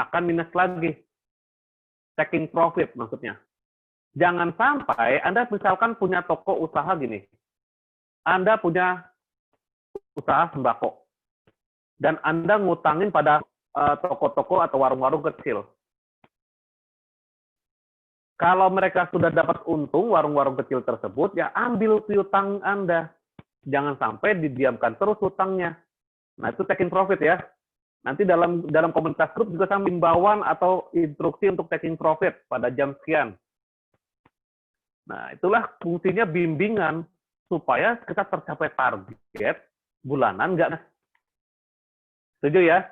akan minus lagi. Taking profit maksudnya. Jangan sampai Anda misalkan punya toko usaha gini. Anda punya usaha sembako. Dan Anda ngutangin pada toko-toko atau warung-warung kecil. Kalau mereka sudah dapat untung, warung-warung kecil tersebut, ya ambil piutang Anda. Jangan sampai didiamkan terus hutangnya. Nah, itu taking profit ya. Nanti dalam komunitas grup juga sama himbauan atau instruksi untuk taking profit pada jam sekian. Nah, itulah fungsinya bimbingan supaya kita tercapai target bulanan enggak. Setuju ya?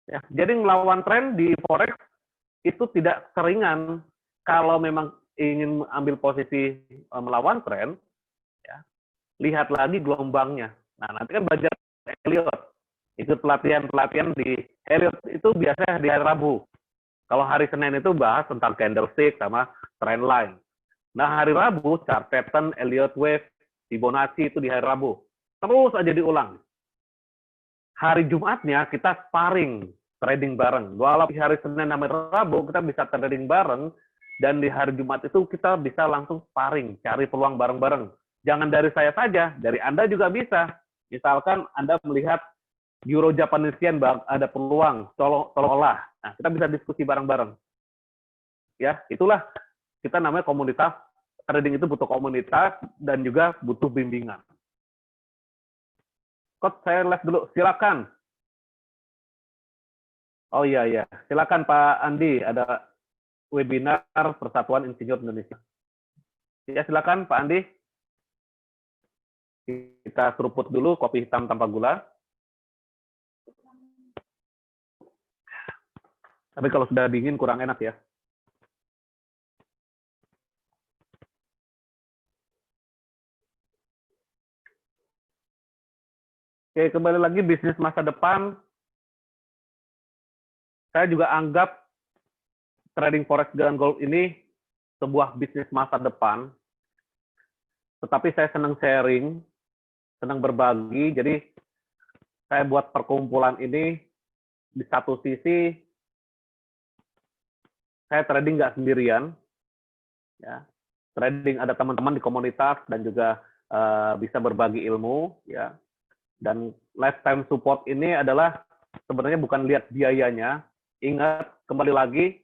Ya, jadi melawan tren di forex itu tidak seringan. Kalau memang ingin ambil posisi melawan tren, ya, lihat lagi gelombangnya. Nah, nanti kan belajar Elliott. Itu pelatihan-pelatihan di Elliott itu biasanya di hari Rabu. Kalau hari Senin itu bahas tentang candlestick sama trend line. Nah, hari Rabu, chart pattern, Elliott Wave, Fibonacci itu di hari Rabu. Terus aja diulang. Hari Jumatnya kita sparring, trading bareng. Walaupun hari Senin sampai Rabu kita bisa trading bareng, dan di hari Jumat itu kita bisa langsung sparring, cari peluang bareng-bareng. Jangan dari saya saja, dari Anda juga bisa. Misalkan Anda melihat Euro Japanese Yen ada peluang, tolong olah. Nah, kita bisa diskusi bareng-bareng. Ya, itulah kita namanya komunitas trading itu butuh komunitas dan juga butuh bimbingan. Coach, saya live dulu, silakan. Oh iya, iya. Silakan Pak Andi, ada webinar Persatuan Insinyur Indonesia. Ya, silakan Pak Andi. Kita seruput dulu kopi hitam tanpa gula. Tapi kalau sudah dingin kurang enak ya. Oke, kembali lagi bisnis masa depan. Saya juga anggap trading forex dan gold ini sebuah bisnis masa depan. Tetapi saya senang sharing, senang berbagi. Jadi saya buat perkumpulan ini di satu sisi saya trading nggak sendirian, ya. Trading ada teman-teman di komunitas dan juga bisa berbagi ilmu, ya. Dan lifetime support ini adalah sebenarnya bukan lihat biayanya. Ingat, kembali lagi,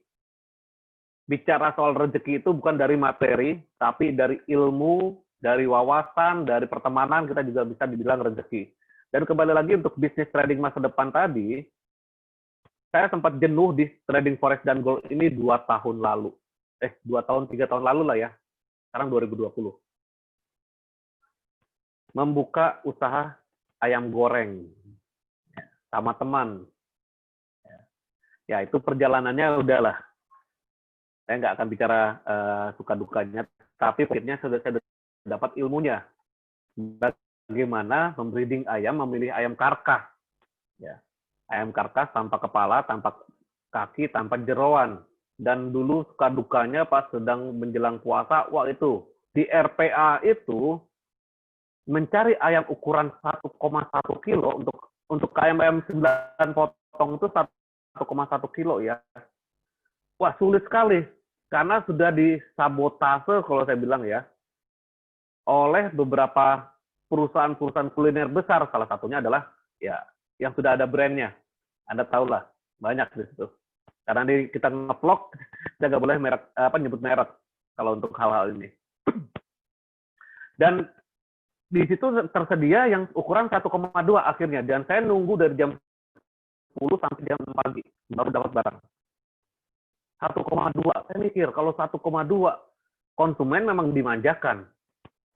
bicara soal rezeki itu bukan dari materi, tapi dari ilmu, dari wawasan, dari pertemanan, kita juga bisa dibilang rezeki. Dan kembali lagi untuk bisnis trading masa depan tadi, saya sempat jenuh di trading forex dan gold ini 2 tahun lalu. 2 tahun, 3 tahun lalu lah ya. Sekarang 2020. Membuka usaha ayam goreng sama teman. Ya, itu perjalanannya udahlah. Saya nggak akan bicara suka dukanya, tapi akhirnya sudah saya dapat ilmunya. Bagaimana membreeding ayam, memilih ayam karkas. Ya. Ayam karkas tanpa kepala, tanpa kaki, tanpa jeroan. Dan dulu suka dukanya pas sedang menjelang puasa, wah itu, di RPA itu, mencari ayam ukuran 1,1 kilo, untuk ayam 9 potong itu 1,1 kilo ya. Wah, sulit sekali. Karena sudah disabotase, kalau saya bilang ya, oleh beberapa perusahaan-perusahaan kuliner besar. Salah satunya adalah ya yang sudah ada brandnya. Anda tahu lah, banyak di situ. Karena kita nge-vlog, kita nggak boleh nyebut merek kalau untuk hal-hal ini. Dan di situ tersedia yang ukuran 1,2 akhirnya. Dan saya nunggu dari jam 10 sampai jam 6 pagi baru dapat barang. 1,2. Saya mikir kalau 1,2 konsumen memang dimanjakan.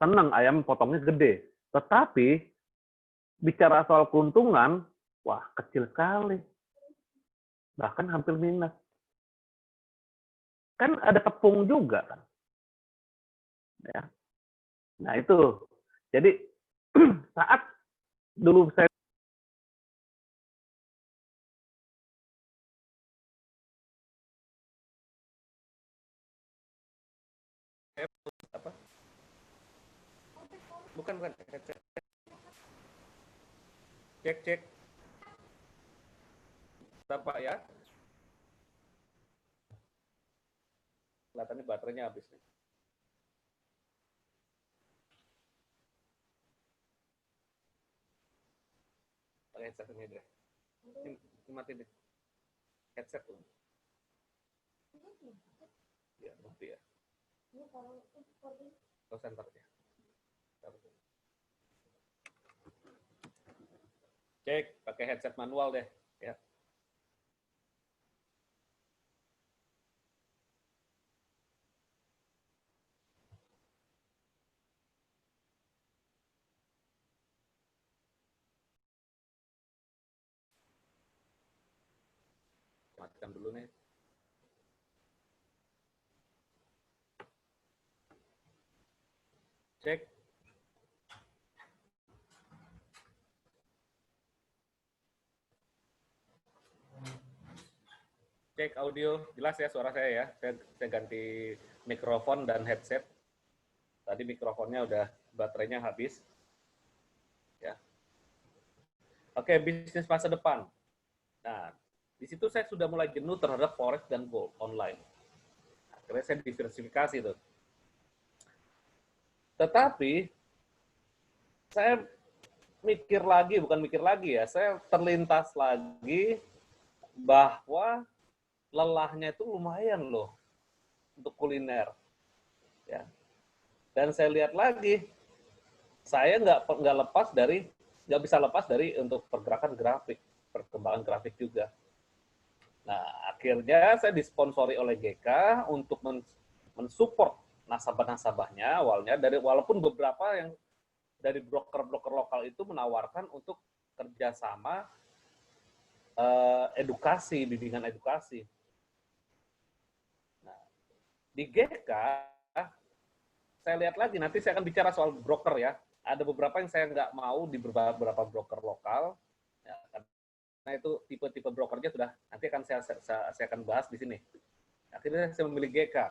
Senang ayam potongnya gede. Tetapi bicara soal keuntungan, wah kecil sekali. Bahkan hampir minus. Kan ada tepung juga kan. Ya. Nah itu. Jadi saat dulu saya apa? Bukan. Cek. Berapa ya? Kelihatannya baterainya habis nih. Pakai headset ini deh. Ini mati deh. Headset tuh. Ya, mati ya. Kalau senternya. Cek, pakai headset manual deh. Ya. Matikan dulu nih. Cek. Cek audio, jelas ya suara saya ya. Saya ganti mikrofon dan headset. Tadi mikrofonnya udah baterainya habis. Ya. Oke, bisnis masa depan. Nah, di situ saya sudah mulai jenuh terhadap forex dan gold online. Akhirnya saya diversifikasi tuh. Tetapi saya bukan mikir lagi ya, saya terlintas lagi bahwa lelahnya itu lumayan loh untuk kuliner. Ya. Dan saya lihat lagi, saya nggak bisa lepas dari untuk pergerakan grafik, perkembangan grafik juga. Nah, akhirnya saya disponsori oleh GK untuk mensupport nasabah-nasabahnya awalnya, walaupun beberapa yang dari broker-broker lokal itu menawarkan untuk kerjasama edukasi, bimbingan edukasi. Nah, di GK, saya lihat lagi, nanti saya akan bicara soal broker ya. Ada beberapa yang saya nggak mau di beberapa broker lokal, ya, karena itu tipe-tipe brokernya sudah, nanti akan saya akan bahas di sini. Akhirnya saya memilih GK.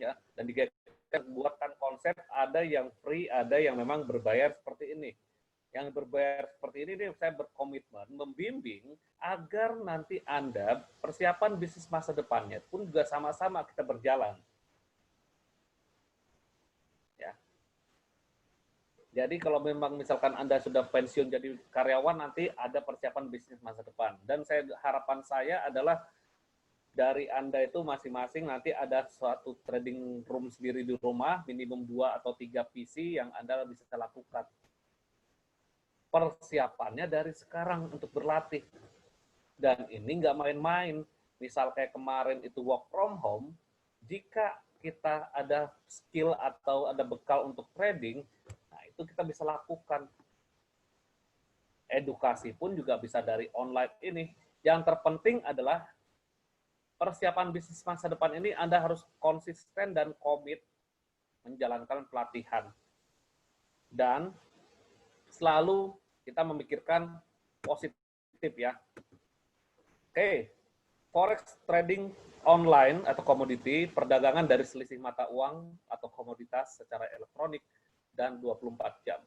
Ya, dan di GK buatkan konsep, ada yang free, ada yang memang berbayar seperti ini. Yang berbayar seperti ini saya berkomitmen membimbing agar nanti Anda persiapan bisnis masa depannya pun juga sama-sama kita berjalan. Ya. Jadi kalau memang misalkan Anda sudah pensiun jadi karyawan, nanti ada persiapan bisnis masa depan. Dan harapan saya adalah dari Anda itu masing-masing nanti ada suatu trading room sendiri di rumah, minimum 2 atau 3 PC yang Anda bisa lakukan. Persiapannya dari sekarang untuk berlatih. Dan ini nggak main-main. Misal kayak kemarin itu work from home, jika kita ada skill atau ada bekal untuk trading, nah itu kita bisa lakukan. Edukasi pun juga bisa dari online ini. Yang terpenting adalah persiapan bisnis masa depan ini Anda harus konsisten dan komit menjalankan pelatihan. Dan selalu kita memikirkan positif ya. Oke, forex trading online atau komoditi, perdagangan dari selisih mata uang atau komoditas secara elektronik dan 24 jam.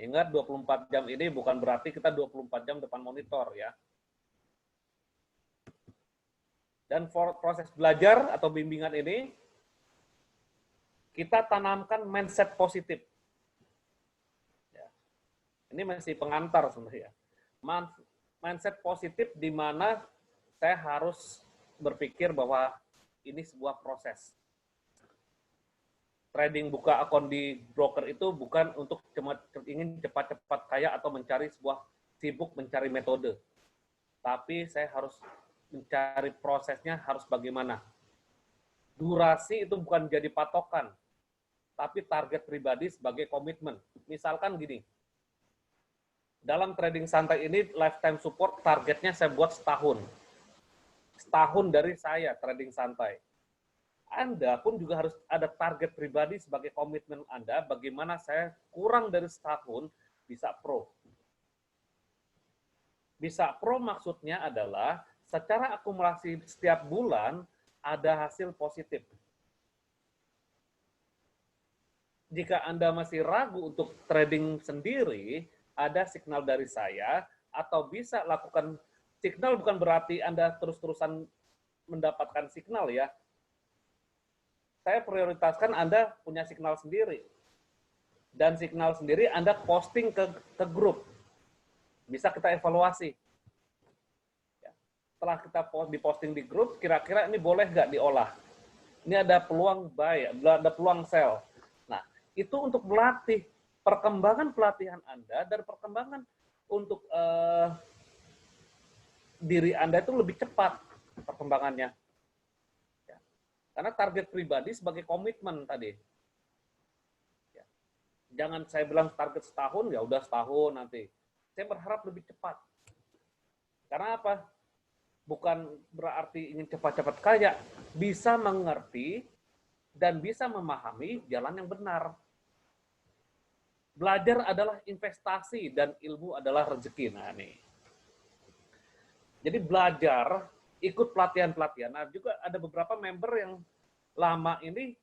Ingat 24 jam ini bukan berarti kita 24 jam depan monitor ya. Dan proses belajar atau bimbingan ini kita tanamkan mindset positif. Ini masih pengantar sebenarnya. Mindset positif di mana saya harus berpikir bahwa ini sebuah proses. Trading buka akun di broker itu bukan untuk ingin cepat-cepat kaya atau sibuk mencari metode. Tapi saya harus mencari prosesnya harus bagaimana. Durasi itu bukan jadi patokan, tapi target pribadi sebagai komitmen. Misalkan gini, dalam trading santai ini, lifetime support targetnya saya buat setahun. Setahun dari saya trading santai. Anda pun juga harus ada target pribadi sebagai komitmen Anda, bagaimana saya kurang dari setahun bisa pro. Bisa pro maksudnya adalah secara akumulasi setiap bulan ada hasil positif. Jika Anda masih ragu untuk trading sendiri, ada signal dari saya, atau bisa lakukan signal bukan berarti Anda terus-terusan mendapatkan signal ya. Saya prioritaskan Anda punya signal sendiri. Dan signal sendiri Anda posting ke grup. Bisa kita evaluasi. Setelah kita diposting di grup, kira-kira ini boleh nggak diolah? Ini ada peluang buy, ada peluang sell. Nah, itu untuk melatih perkembangan pelatihan Anda dan perkembangan untuk diri Anda itu lebih cepat perkembangannya. Ya. Karena target pribadi sebagai komitmen tadi. Ya. Jangan saya bilang target setahun, ya udah setahun nanti. Saya berharap lebih cepat. Karena apa? Bukan berarti ingin cepat-cepat kaya, bisa mengerti dan bisa memahami jalan yang benar. Belajar adalah investasi dan ilmu adalah rezeki. Nah, nih. Jadi belajar, ikut pelatihan-pelatihan. Nah, juga ada beberapa member yang lama ini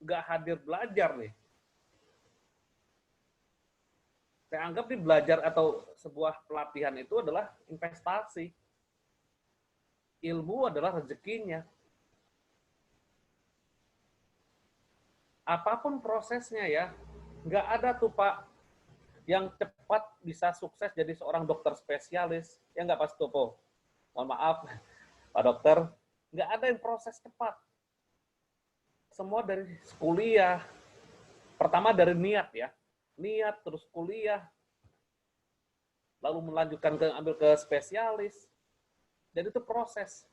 nggak hadir belajar nih. Saya anggap nih belajar atau sebuah pelatihan itu adalah investasi. Ilmu adalah rezekinya. Apapun prosesnya ya, nggak ada tuh Pak yang cepat bisa sukses jadi seorang dokter spesialis. Ya nggak Pak Stopo? Mohon maaf, Pak Dokter. Nggak ada yang proses cepat. Semua dari kuliah, pertama dari niat ya. Niat, terus kuliah, lalu melanjutkan ambil ke spesialis. Dan itu proses.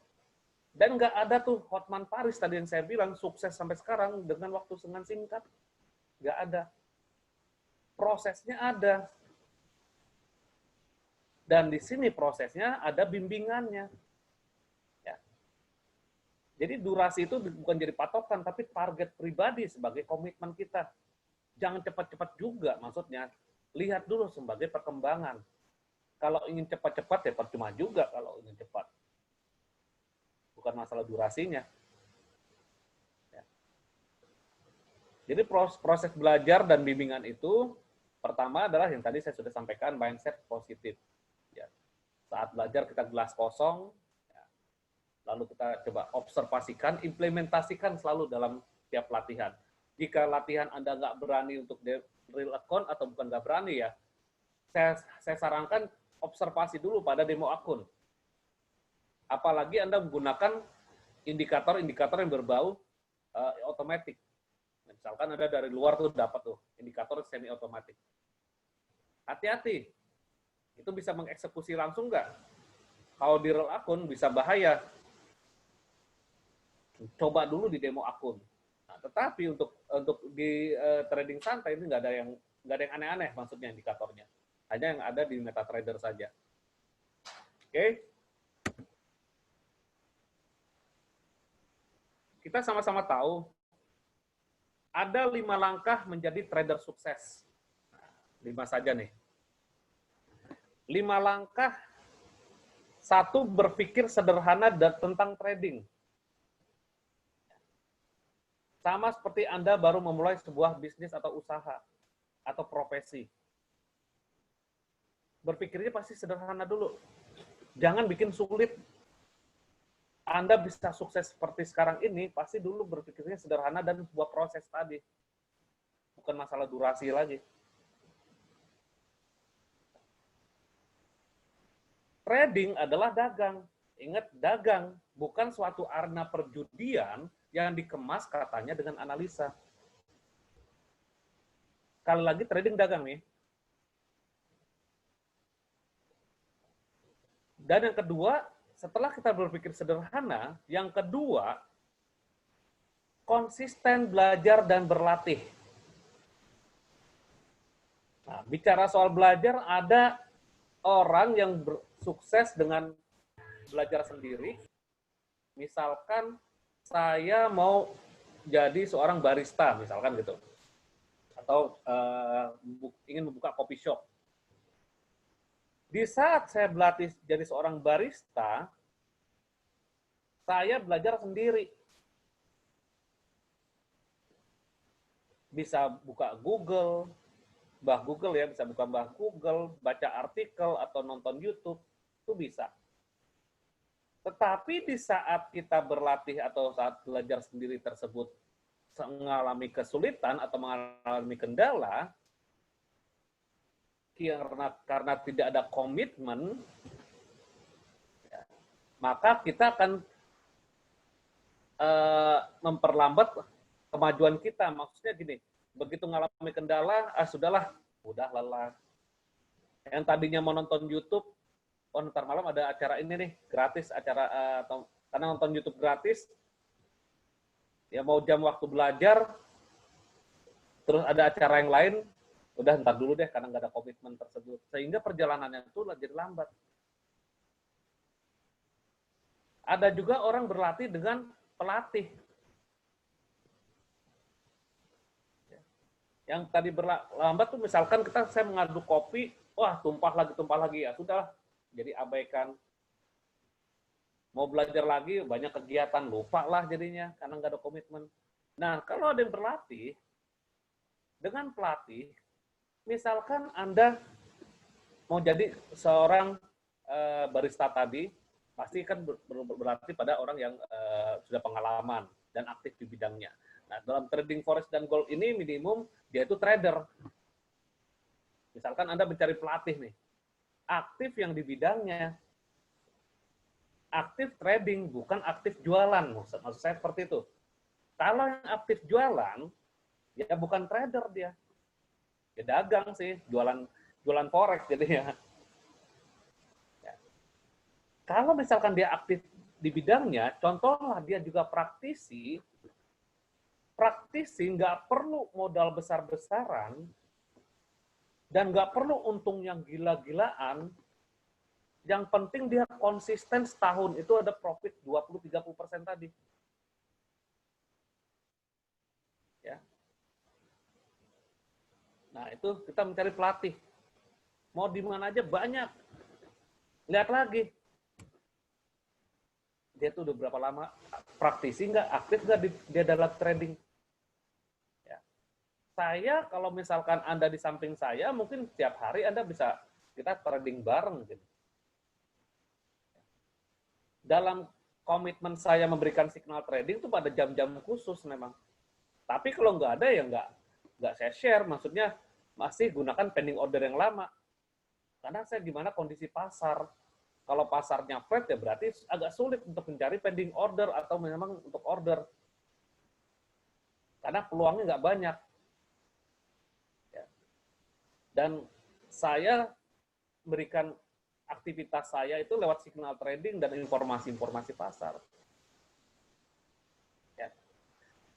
Dan nggak ada tuh Hotman Paris tadi yang saya bilang, sukses sampai sekarang dengan waktu dengan singkat. Nggak ada. Prosesnya ada. Dan di sini prosesnya ada bimbingannya. Ya. Jadi durasi itu bukan jadi patokan, tapi target pribadi sebagai komitmen kita. Jangan cepat-cepat juga, maksudnya. Lihat dulu sebagai perkembangan. Kalau ingin cepat-cepat, ya percuma juga kalau ingin cepat. Bukan masalah durasinya. Ya. Jadi proses belajar dan bimbingan itu, pertama adalah yang tadi saya sudah sampaikan, mindset positif. Ya. Saat belajar kita gelas kosong, ya. Lalu kita coba observasikan, implementasikan selalu dalam tiap latihan. Jika latihan Anda nggak berani untuk real account atau bukan nggak berani ya, saya sarankan observasi dulu pada demo akun. Apalagi Anda menggunakan indikator-indikator yang berbau otomatis. Misalkan ada dari luar tuh dapat tuh indikator semi otomatis. Hati-hati, itu bisa mengeksekusi langsung nggak? Kalau di real akun bisa bahaya. Coba dulu di demo akun. Nah, tetapi untuk di trading santai ini nggak ada yang aneh-aneh maksudnya indikatornya. Hanya yang ada di MetaTrader saja. Oke. Kita sama-sama tahu ada 5 langkah menjadi trader sukses. 5 saja nih. 5 langkah. 1, berpikir sederhana tentang trading. Sama seperti Anda baru memulai sebuah bisnis atau usaha atau profesi. Berpikirnya pasti sederhana dulu. Jangan bikin sulit. Anda bisa sukses seperti sekarang ini, pasti dulu berpikirnya sederhana dan sebuah proses tadi. Bukan masalah durasi lagi. Trading adalah dagang. Ingat, dagang bukan suatu arena perjudian yang dikemas katanya dengan analisa. Sekali lagi, trading dagang nih. Dan yang kedua, setelah kita berpikir sederhana, yang kedua, konsisten belajar dan berlatih. Nah, bicara soal belajar, ada orang yang sukses dengan belajar sendiri. Misalkan saya mau jadi seorang barista, misalkan gitu. Atau ingin membuka coffee shop. Di saat saya berlatih jadi seorang barista, saya belajar sendiri. Bisa buka Google, bisa buka Google, baca artikel atau nonton YouTube, itu bisa. Tetapi di saat kita berlatih atau saat belajar sendiri tersebut mengalami kesulitan atau mengalami kendala, karena tidak ada komitmen, maka kita akan memperlambat kemajuan kita. Maksudnya gini, begitu mengalami kendala, sudahlah, udah lelah. Yang tadinya mau nonton YouTube, ntar malam ada acara ini nih, gratis, karena nonton YouTube gratis, ya mau jam waktu belajar, terus ada acara yang lain, udah ntar dulu deh, karena nggak ada komitmen tersebut. Sehingga perjalanannya itu jadi lambat. Ada juga orang berlatih dengan pelatih. Yang tadi lambat tuh misalkan saya mengaduk kopi, wah tumpah lagi, ya sudahlah, jadi abaikan. Mau belajar lagi, banyak kegiatan, lupa lah jadinya, karena nggak ada komitmen. Nah, kalau ada yang berlatih, dengan pelatih, misalkan Anda mau jadi seorang barista tadi, pasti kan berlatih pada orang yang sudah pengalaman dan aktif di bidangnya. Nah, dalam trading forex dan gold ini minimum dia itu trader. Misalkan Anda mencari pelatih nih, aktif yang di bidangnya, aktif trading, bukan aktif jualan. Maksud saya seperti itu. Kalau yang aktif jualan, Ya bukan trader dia. Ya dagang sih, jualan forex jadinya. Ya. Kalau misalkan dia aktif di bidangnya, contohlah dia juga praktisi nggak perlu modal besar-besaran dan nggak perlu untung yang gila-gilaan. Yang penting dia konsisten setahun itu ada profit 20-30% tadi. Ya. Nah, itu kita mencari pelatih. Mau di mana aja banyak. Lihat lagi. Dia tuh udah berapa lama praktisi nggak, aktif nggak dia dalam trading. Ya. Saya kalau misalkan Anda di samping saya, mungkin setiap hari Anda bisa kita trading bareng. Gitu. Dalam komitmen saya memberikan signal trading itu pada jam-jam khusus memang. Tapi kalau nggak ada ya nggak saya share. Maksudnya masih gunakan pending order yang lama. Karena saya gimana kondisi pasar. Kalau pasarnya flat ya berarti agak sulit untuk mencari pending order atau memang untuk order. Karena peluangnya nggak banyak. Ya. Dan saya berikan aktivitas saya itu lewat signal trading dan informasi-informasi pasar. Ya.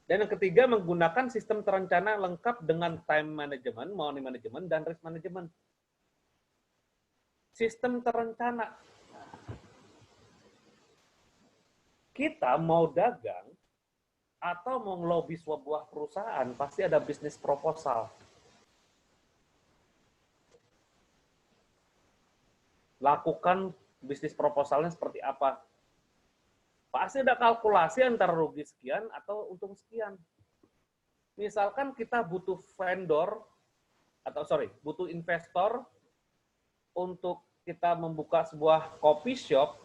Dan yang ketiga, menggunakan sistem terencana lengkap dengan time management, money management, dan risk management. Sistem terencana. Kita mau dagang atau mau ngelobi sebuah perusahaan, pasti ada bisnis proposal. Lakukan bisnis proposalnya seperti apa. Pasti ada kalkulasi antara rugi sekian atau untung sekian. Misalkan kita butuh vendor, butuh investor untuk kita membuka sebuah coffee shop,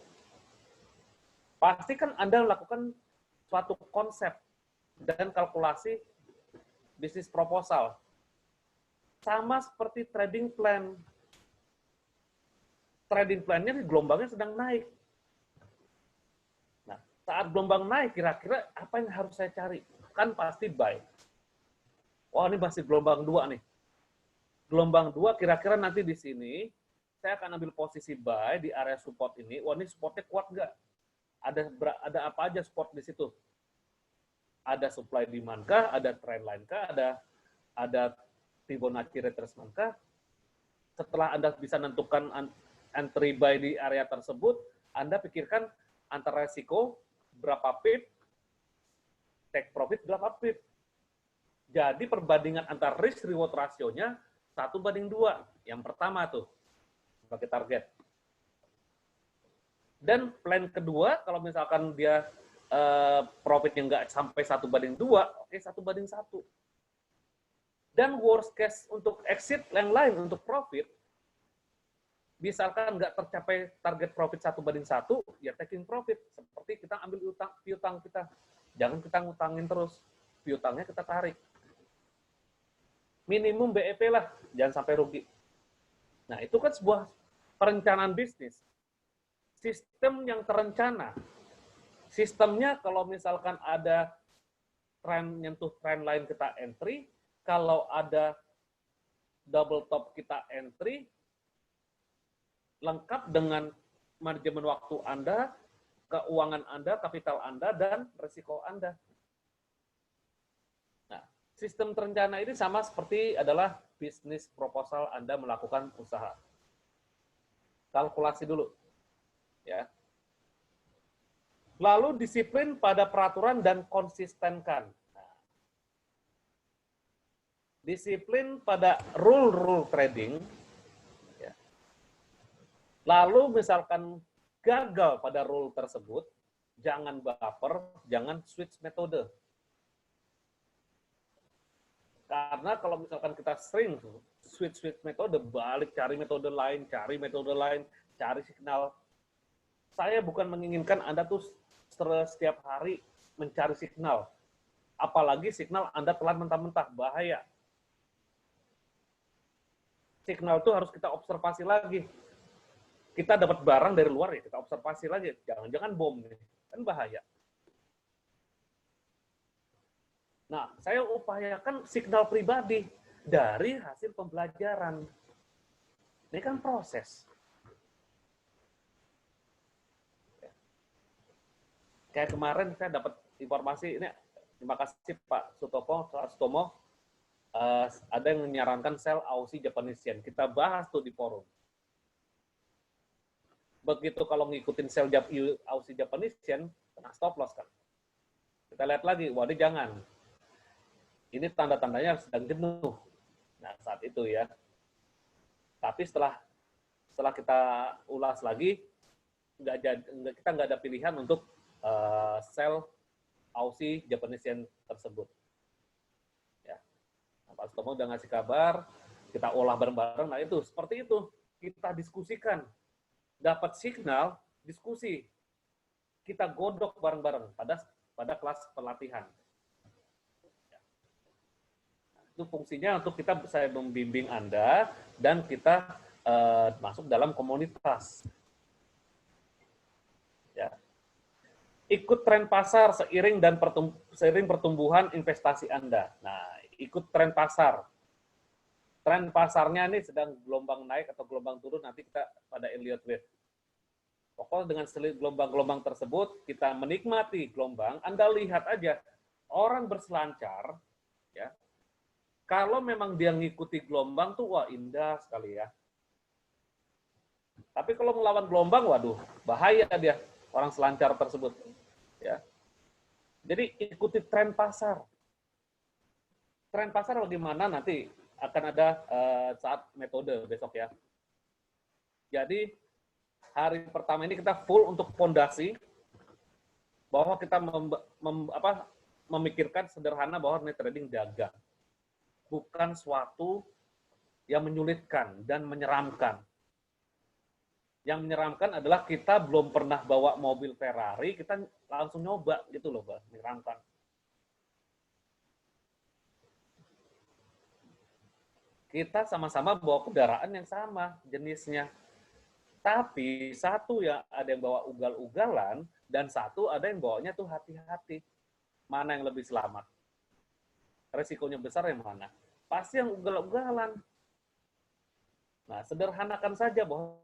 pasti kan Anda melakukan suatu konsep dan kalkulasi bisnis proposal. Sama seperti trading plan. Trading plan-nya gelombangnya sedang naik. Nah, saat gelombang naik, kira-kira apa yang harus saya cari? Kan pasti buy. Wah, ini masih gelombang 2 nih. Gelombang 2 kira-kira nanti di sini, saya akan ambil posisi buy di area support ini. Wah, ini supportnya kuat nggak? Ada apa aja support di situ? Ada supply demand kah? Ada trend line kah? Ada Fibonacci retracement kah? Setelah Anda bisa menentukan entry buy di area tersebut, Anda pikirkan antara resiko berapa pip, take profit berapa pip. Jadi perbandingan antara risk reward rasionya 1:2. Yang pertama tuh sebagai target. Dan plan kedua, kalau misalkan dia profitnya nggak sampai 1:2, oke 1:1. Dan worst case untuk exit yang lain, untuk profit, misalkan nggak tercapai target profit 1:1, ya taking profit. Seperti kita ambil piutang kita. Jangan kita ngutangin terus. Piutangnya kita tarik. Minimum BEP lah, jangan sampai rugi. Nah, itu kan sebuah perencanaan bisnis. Sistem yang terencana. Sistemnya kalau misalkan ada tren nyentuh trend line kita entry, kalau ada double top kita entry, lengkap dengan manajemen waktu Anda, keuangan Anda, kapital Anda, dan risiko Anda. Nah, sistem terencana ini sama seperti adalah bisnis proposal Anda melakukan usaha. Kalkulasi dulu. Ya. Lalu disiplin pada peraturan dan konsistenkan. Nah, disiplin pada rule trading. Ya. Lalu misalkan gagal pada rule tersebut, jangan baper, jangan switch metode. Karena kalau misalkan kita sering switch metode, balik cari metode lain, cari signal. Saya bukan menginginkan Anda tuh setiap hari mencari signal. Apalagi signal Anda telan mentah-mentah, bahaya. Signal itu harus kita observasi lagi. Kita dapat barang dari luar ya, kita observasi lagi. Jangan-jangan bom nih, kan bahaya. Nah, saya upayakan signal pribadi dari hasil pembelajaran. Ini kan proses. Kayak kemarin saya dapat informasi, ini terima kasih Pak Sutomo, ada yang menyarankan sel Aussie Japanesian. Kita bahas tuh di forum. Begitu kalau ngikutin sel Aussie Japanesian, kena stop loss kan. Kita lihat lagi, waduh jangan. Ini tanda-tandanya sedang jenuh. Nah, saat itu ya. Tapi setelah kita ulas lagi, kita nggak ada pilihan untuk sel Aussie Japanesian tersebut. Ya. Nah, Pak Sutomo udah ngasih kabar, kita olah bareng-bareng. Nah itu, seperti itu. Kita diskusikan. Dapat signal, diskusi. Kita godok bareng-bareng pada kelas pelatihan. Itu fungsinya untuk saya membimbing Anda dan kita masuk dalam komunitas. Ya. Ikut tren pasar seiring pertumbuhan investasi Anda. Nah, ikut tren pasar. Tren pasarnya ini sedang gelombang naik atau gelombang turun, nanti kita pada Elliott Wave. Pokoknya dengan gelombang-gelombang tersebut, kita menikmati gelombang. Anda lihat aja, orang berselancar, ya. Kalau memang dia ngikuti gelombang tuh, wah indah sekali ya. Tapi kalau melawan gelombang, waduh, bahaya dia, orang selancar tersebut. Ya. Jadi ikuti tren pasar. Tren pasar bagaimana nanti akan ada saat metode besok ya. Jadi hari pertama ini kita full untuk fondasi bahwa kita memikirkan sederhana bahwa net trading dagang. Bukan suatu yang menyulitkan dan menyeramkan. Yang menyeramkan adalah kita belum pernah bawa mobil Ferrari, kita langsung nyoba gitu loh, Pak. Menyeramkan. Kita sama-sama bawa kendaraan yang sama jenisnya. Tapi satu yang ada yang bawa ugal-ugalan dan satu ada yang bawanya tuh hati-hati. Mana yang lebih selamat? Resikonya besar yang mana? Pasti yang ugal-ugalan. Nah, sederhanakan saja bahwa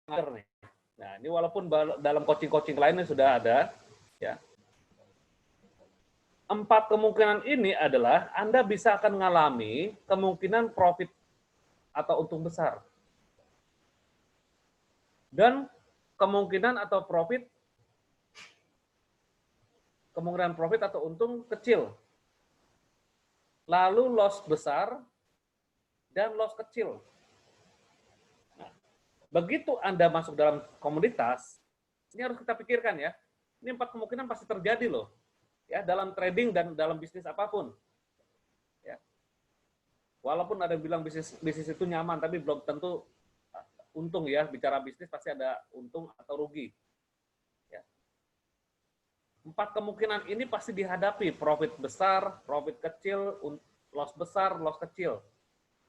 nih. Nah, ini walaupun dalam coaching-coaching lainnya sudah ada, ya. 4 kemungkinan ini adalah Anda bisa akan mengalami kemungkinan profit atau untung besar. Dan kemungkinan profit atau untung kecil. Lalu loss besar dan loss kecil. Nah, begitu Anda masuk dalam komoditas, ini harus kita pikirkan ya. Ini 4 kemungkinan pasti terjadi loh. Ya, dalam trading dan dalam bisnis apapun. Ya. Walaupun ada yang bilang bisnis itu nyaman, tapi belum tentu untung ya. Bicara bisnis pasti ada untung atau rugi. Ya. 4 kemungkinan ini pasti dihadapi. Profit besar, profit kecil, loss besar, loss kecil.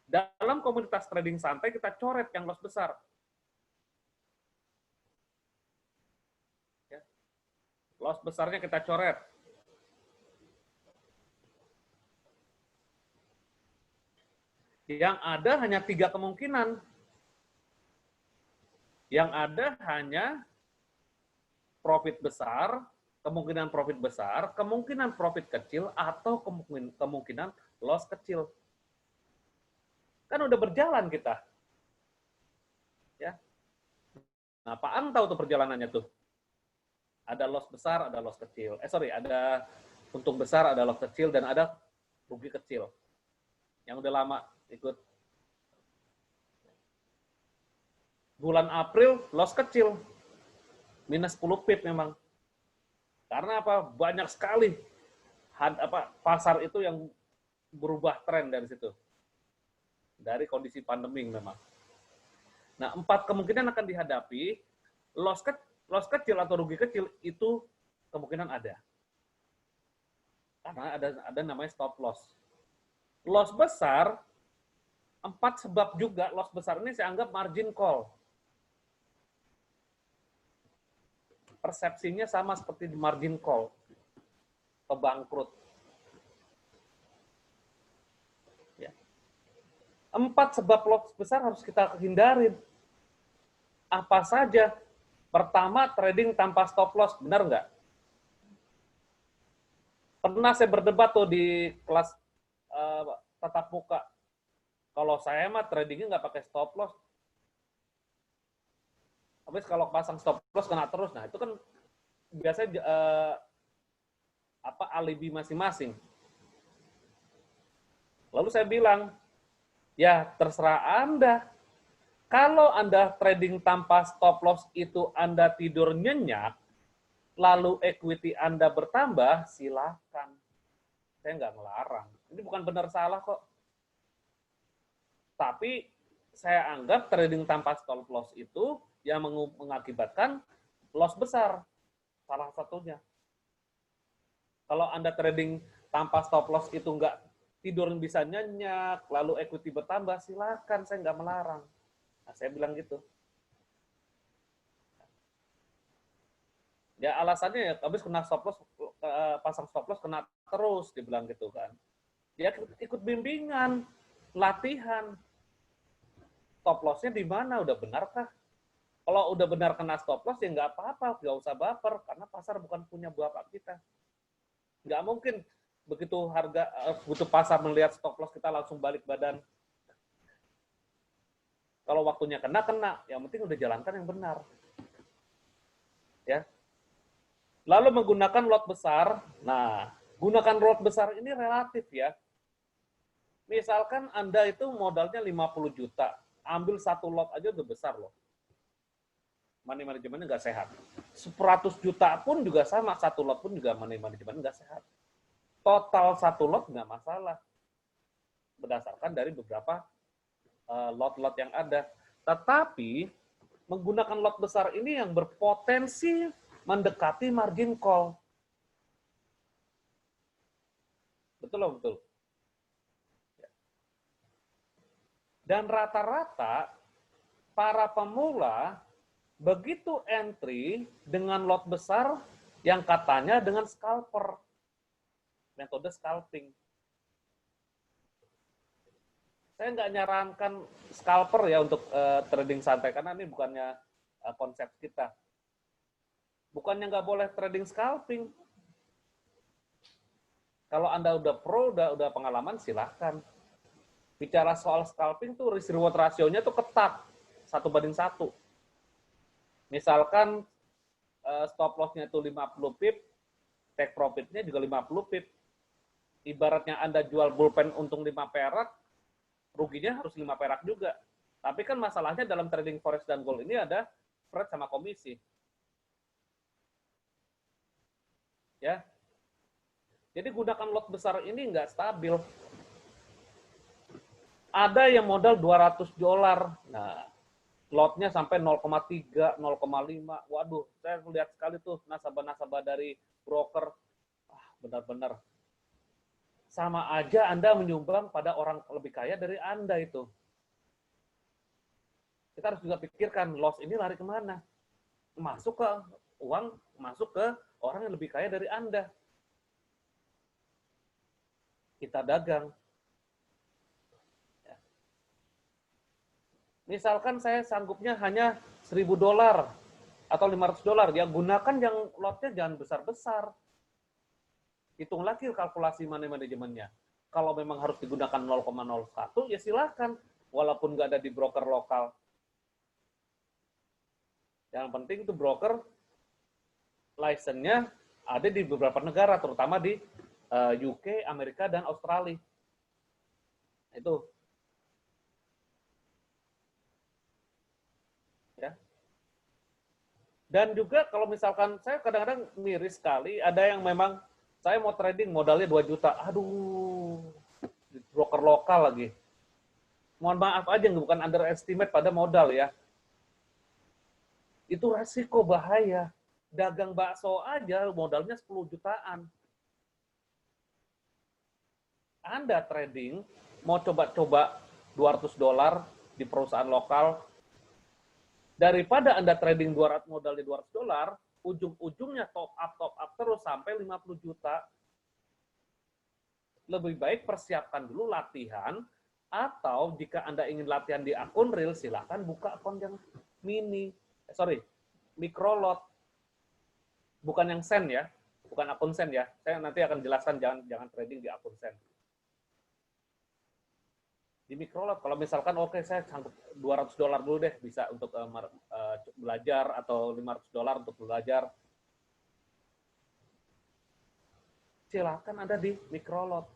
Dalam komunitas trading santai kita coret yang loss besar. Ya. Loss besarnya kita coret. Yang ada hanya 3 kemungkinan. Yang ada hanya profit besar, kemungkinan profit besar, kemungkinan profit kecil, atau kemungkinan loss kecil. Kan udah berjalan kita. Ya. Nah, Pak Ang tahu tuh perjalanannya tuh. Ada loss besar, ada loss kecil. Ada untung besar, ada loss kecil, dan ada rugi kecil. Yang udah lama ikut. Bulan April loss kecil. Minus 10 pip memang. Karena apa? Banyak sekali pasar itu yang berubah tren dari situ. Dari kondisi pandemi memang. Nah, 4 kemungkinan akan dihadapi. Loss kecil atau rugi kecil itu kemungkinan ada. Karena ada namanya stop loss. Loss besar, 4 sebab juga loss besar ini saya anggap margin call. Persepsinya sama seperti di margin call. Kebangkrut. 4 sebab loss besar harus kita hindarin. Apa saja? Pertama, trading tanpa stop loss. Benar nggak? Pernah saya berdebat tuh di kelas tatap muka. Kalau saya mah tradingnya nggak pakai stop loss. Habis kalau pasang stop loss kena terus. Nah, itu kan biasanya alibi masing-masing. Lalu saya bilang, ya, terserah Anda. Kalau Anda trading tanpa stop loss itu Anda tidur nyenyak, lalu equity Anda bertambah, silakan. Saya nggak melarang. Ini bukan benar salah kok. Tapi saya anggap trading tanpa stop loss itu yang mengakibatkan loss besar. Salah satunya. Kalau Anda trading tanpa stop loss itu nggak tidur bisa nyenyak, lalu equity bertambah, silakan, saya nggak melarang. Nah, saya bilang gitu. Ya alasannya ya, habis kena stop loss, pasang stop loss kena terus, dibilang gitu kan. Ya ikut bimbingan, latihan. Stop loss-nya di mana? Udah benarkah? Kalau udah benar kena stop loss, ya nggak apa-apa, nggak usah baper, karena pasar bukan punya bapak kita. Nggak mungkin begitu harga, butuh pasar melihat stop loss kita langsung balik badan. Kalau waktunya kena. Yang penting udah jalankan yang benar. Ya. Lalu menggunakan lot besar. Nah, gunakan lot besar ini relatif ya. Misalkan Anda itu modalnya 50 juta. Ambil satu lot aja udah besar loh. Money manajemennya nggak sehat. 100 juta pun juga sama. Satu lot pun juga money manajemen nggak sehat. Total satu lot nggak masalah. Berdasarkan dari beberapa lot-lot yang ada. Tetapi menggunakan lot besar ini yang berpotensi mendekati margin call. Betul loh, betul. Dan rata-rata para pemula begitu entry dengan lot besar yang katanya dengan scalper. Metode scalping. Saya nggak nyarankan scalper ya untuk trading santai, karena ini bukannya konsep kita. Bukannya nggak boleh trading scalping. Kalau Anda udah pro, udah pengalaman, silahkan. Bicara soal scalping tuh risk reward rasionya tuh ketat, 1:1. Misalkan stop loss-nya itu 50 pip, take profit-nya juga 50 pip. Ibaratnya Anda jual bullpen untung 5 perak, ruginya harus 5 perak juga. Tapi kan masalahnya dalam trading forex dan gold ini ada spread sama komisi. Ya. Jadi gunakan lot besar ini nggak stabil. Ada yang modal $200. Nah, lotnya sampai 0,3, 0,5. Waduh, saya lihat sekali tuh nasabah-nasabah dari broker. Benar-benar. Sama aja Anda menyumbang pada orang lebih kaya dari Anda itu. Kita harus juga pikirkan, loss ini lari kemana? Masuk ke uang, masuk ke orang yang lebih kaya dari Anda. Kita dagang. Misalkan saya sanggupnya hanya $1.000 atau $500, ya gunakan yang lotnya jangan besar-besar. Hitung lagi kalkulasi money manajemennya. Kalau memang harus digunakan 0,01, ya silakan, walaupun nggak ada di broker lokal. Yang penting itu broker license-nya ada di beberapa negara, terutama di UK, Amerika, dan Australia. Itu. Ya. Dan juga kalau misalkan saya kadang-kadang miris sekali, ada yang memang saya mau trading modalnya 2 juta. Aduh. broker lokal lagi. Mohon maaf aja, bukan underestimate pada modal ya. Itu resiko bahaya. Dagang bakso aja modalnya 10 jutaan. Anda trading, mau coba-coba $200 di perusahaan lokal, daripada Anda trading modal di $200, ujung-ujungnya top up terus sampai 50 juta. Lebih baik persiapkan dulu latihan, atau jika Anda ingin latihan di akun real, silakan buka akun yang micro lot. Bukan yang sen ya, bukan akun sen ya. Saya nanti akan jelaskan jangan trading di akun sen. Di microlot, kalau misalkan oke, saya sanggup $200 dulu deh, bisa untuk belajar, atau $500 untuk belajar, silakan Anda di microlot.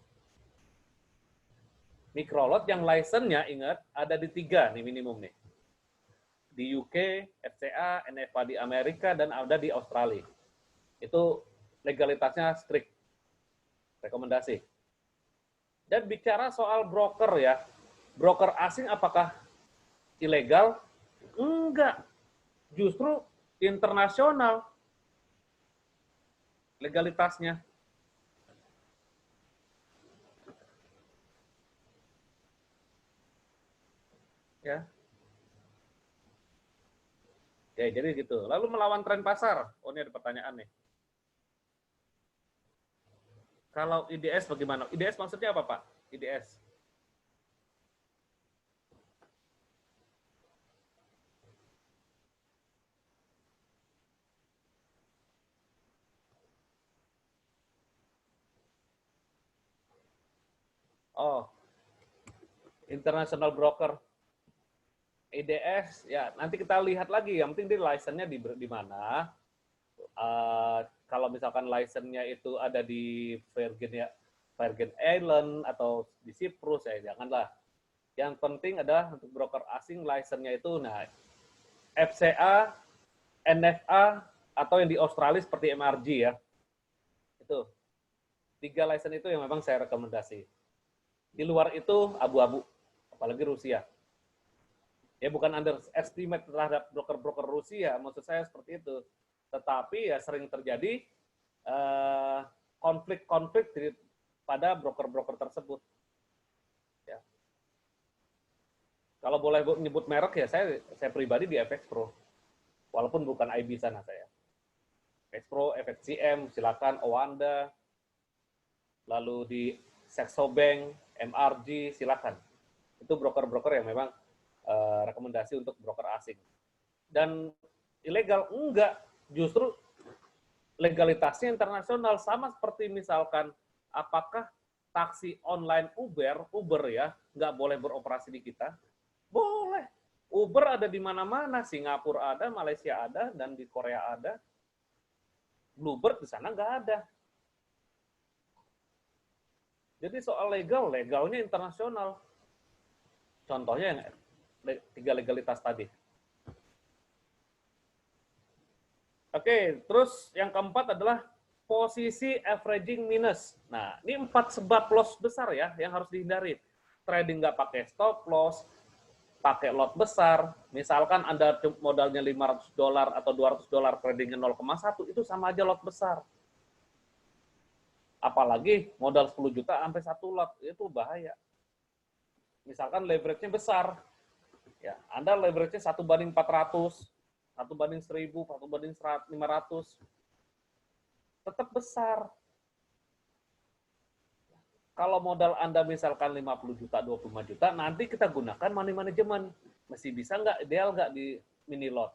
Microlot yang license-nya, ingat, ada di 3 nih minimum nih. Di UK, FCA, NFA di Amerika, dan ada di Australia. Itu legalitasnya strict. Rekomendasi. Dan bicara soal broker ya, broker asing apakah ilegal? Enggak. Justru internasional legalitasnya. Ya. Ya, jadi gitu. Lalu melawan tren pasar. Oh, ini ada pertanyaan nih. Kalau IDS bagaimana? IDS maksudnya apa, Pak? IDS. Oh, international broker. IDS, ya nanti kita lihat lagi. Yang penting di license-nya di mana. Kalau misalkan license-nya itu ada di Virgin Island atau di Cyprus, ya janganlah. Yang penting adalah untuk broker asing license-nya itu, nah, FCA, NFA, atau yang di Australia seperti MRG ya. Itu. 3 license itu yang memang saya rekomendasi. Di luar itu abu-abu, apalagi Rusia. Ya bukan underestimate terhadap broker-broker Rusia, maksud saya seperti itu. Tetapi ya sering terjadi konflik-konflik pada broker-broker tersebut. Ya. Kalau boleh menyebut merek ya, saya pribadi di FX Pro, walaupun bukan IB sana saya. FX Pro, FXCM, silakan Owanda, lalu di Saxo Bank, MRG, silakan. Itu broker-broker yang memang rekomendasi untuk broker asing. Dan ilegal? Enggak. Justru legalitasnya internasional. Sama seperti misalkan, apakah taksi online Uber ya, nggak boleh beroperasi di kita? Boleh. Uber ada di mana-mana. Singapura ada, Malaysia ada, dan di Korea ada. Bluebird di sana nggak ada. Jadi soal legalnya internasional. Contohnya yang 3 legalitas tadi. Oke, terus yang keempat adalah posisi averaging minus. Nah, ini 4 sebab loss besar ya yang harus dihindari. Trading nggak pakai stop loss, pakai lot besar. Misalkan Anda modalnya $500 atau $200, tradingnya 0,1, itu sama aja lot besar. Apalagi modal 10 juta sampai 1 lot, itu bahaya. Misalkan leverage-nya besar. Ya, Anda leverage-nya 1/400, 1/1000, 1/500. Tetap besar. Kalau modal Anda misalkan 50 juta, 25 juta, nanti kita gunakan money management. Masih bisa nggak, ideal nggak di mini lot?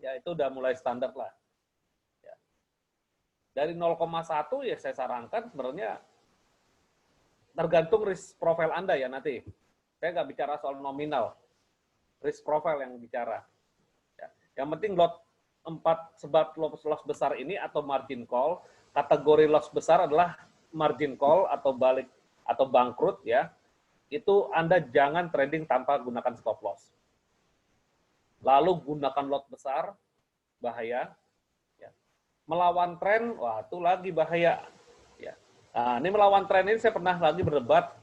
Ya, itu udah mulai standar lah. Ya. Dari 0,1 ya saya sarankan sebenarnya tergantung risk profile Anda ya nanti. Saya nggak bicara soal nominal. Risk profile yang bicara. Ya. Yang penting lot 4 sebab loss besar ini atau margin call, kategori loss besar adalah margin call atau balik atau bangkrut ya. Itu Anda jangan trading tanpa gunakan stop loss. Lalu gunakan lot besar, bahaya. Ya. Melawan tren, wah itu lagi bahaya. Ya. Nah, ini melawan tren ini saya pernah lagi berdebat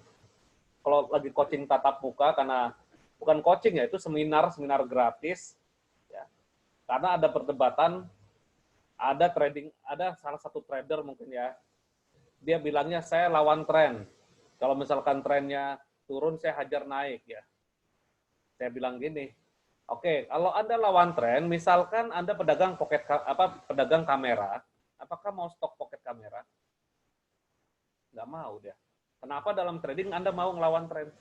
kalau lagi coaching tatap muka, karena bukan coaching ya, itu seminar gratis ya. Karena ada perdebatan, ada trading, ada salah satu trader mungkin ya, dia bilangnya saya lawan tren. Kalau misalkan trennya turun, saya hajar naik ya. Saya bilang gini, oke, kalau Anda lawan tren, misalkan Anda pedagang pedagang kamera, apakah mau stok pocket kamera? Nggak mau dia. Kenapa dalam trading Anda mau ngelawan tren?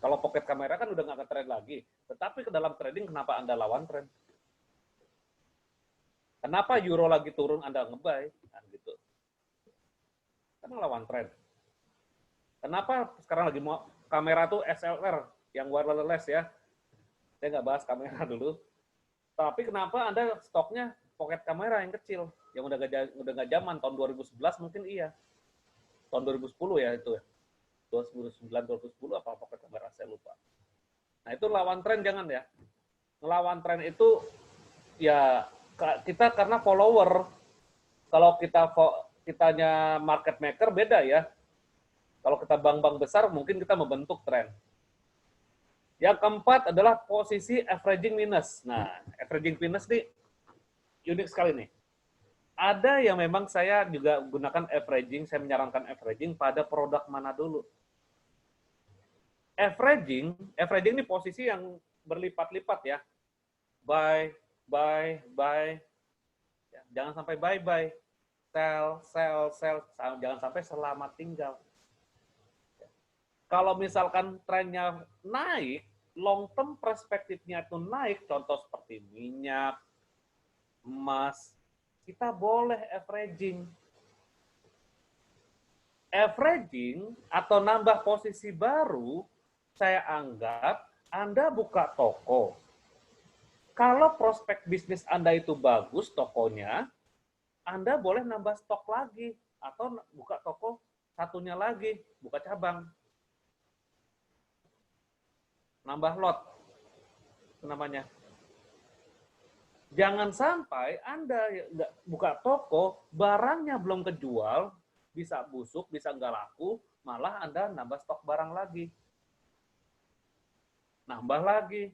Kalau pocket kamera kan udah nggak ke tren lagi. Tetapi ke dalam trading kenapa Anda lawan tren? Kenapa euro lagi turun Anda nge-buy? Kan gitu. Kan ngelawan tren. Kenapa sekarang lagi mau kamera tuh SLR yang wireless ya? Saya nggak bahas kamera dulu. Tapi kenapa Anda stoknya pocket kamera yang kecil, yang udah nggak zaman, tahun 2011 mungkin iya. Tahun 2010 ya itu ya. 2009, 2010 apa pocket kamera saya lupa. Nah itu lawan tren jangan ya. Ngelawan tren itu ya kita karena follower. Kalau kitanya market maker beda ya. Kalau kita bank-bank besar mungkin kita membentuk tren. Yang keempat adalah posisi averaging minus. Nah, averaging minus nih unik sekali nih. Ada yang memang saya juga gunakan averaging, saya menyarankan averaging pada produk mana dulu. Averaging ini posisi yang berlipat-lipat ya. Buy. Ya, jangan sampai buy. Sell. Jangan sampai selamat tinggal. Kalau misalkan trennya naik, long term perspektifnya itu naik, contoh seperti minyak, emas, kita boleh averaging. Averaging atau nambah posisi baru, saya anggap Anda buka toko. Kalau prospek bisnis Anda itu bagus, tokonya, Anda boleh nambah stok lagi. Atau buka toko satunya lagi, buka cabang. Nambah lot, itu namanya. Jangan sampai Anda buka toko, barangnya belum kejual, bisa busuk, bisa nggak laku, malah Anda nambah stok barang lagi. Nambah lagi.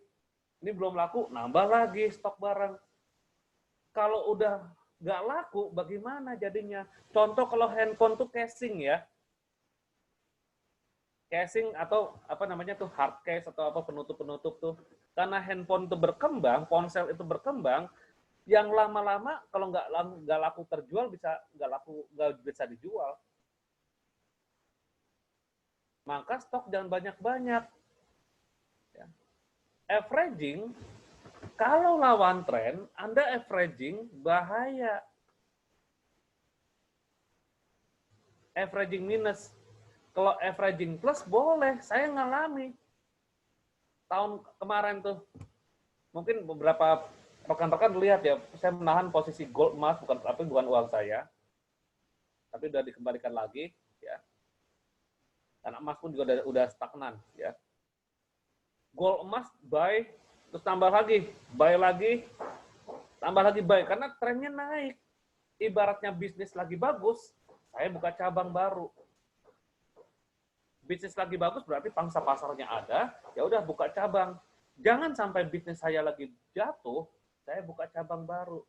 Ini belum laku, nambah lagi stok barang. Kalau udah nggak laku, bagaimana jadinya? Contoh kalau handphone tuh casing ya. Casing atau apa namanya tuh hard case atau apa penutup-penutup tuh. Karena handphone itu berkembang, ponsel itu berkembang, yang lama-lama kalau nggak laku terjual nggak bisa dijual. Maka stok jangan banyak-banyak. Ya. Averaging, kalau lawan tren, Anda averaging bahaya. Averaging minus. Kalau averaging plus boleh, saya ngalami. Tahun kemarin tuh, mungkin beberapa rekan-rekan lihat ya, saya menahan posisi gold emas, bukan uang saya, tapi udah dikembalikan lagi, ya. Karena emas pun juga udah stagnan, ya. Gold emas buy, terus tambah lagi, buy lagi, tambah lagi buy, karena trennya naik. Ibaratnya bisnis lagi bagus, saya buka cabang baru. Bisnis lagi bagus berarti pangsa pasarnya ada, ya udah buka cabang. Jangan sampai bisnis saya lagi jatuh, saya buka cabang baru.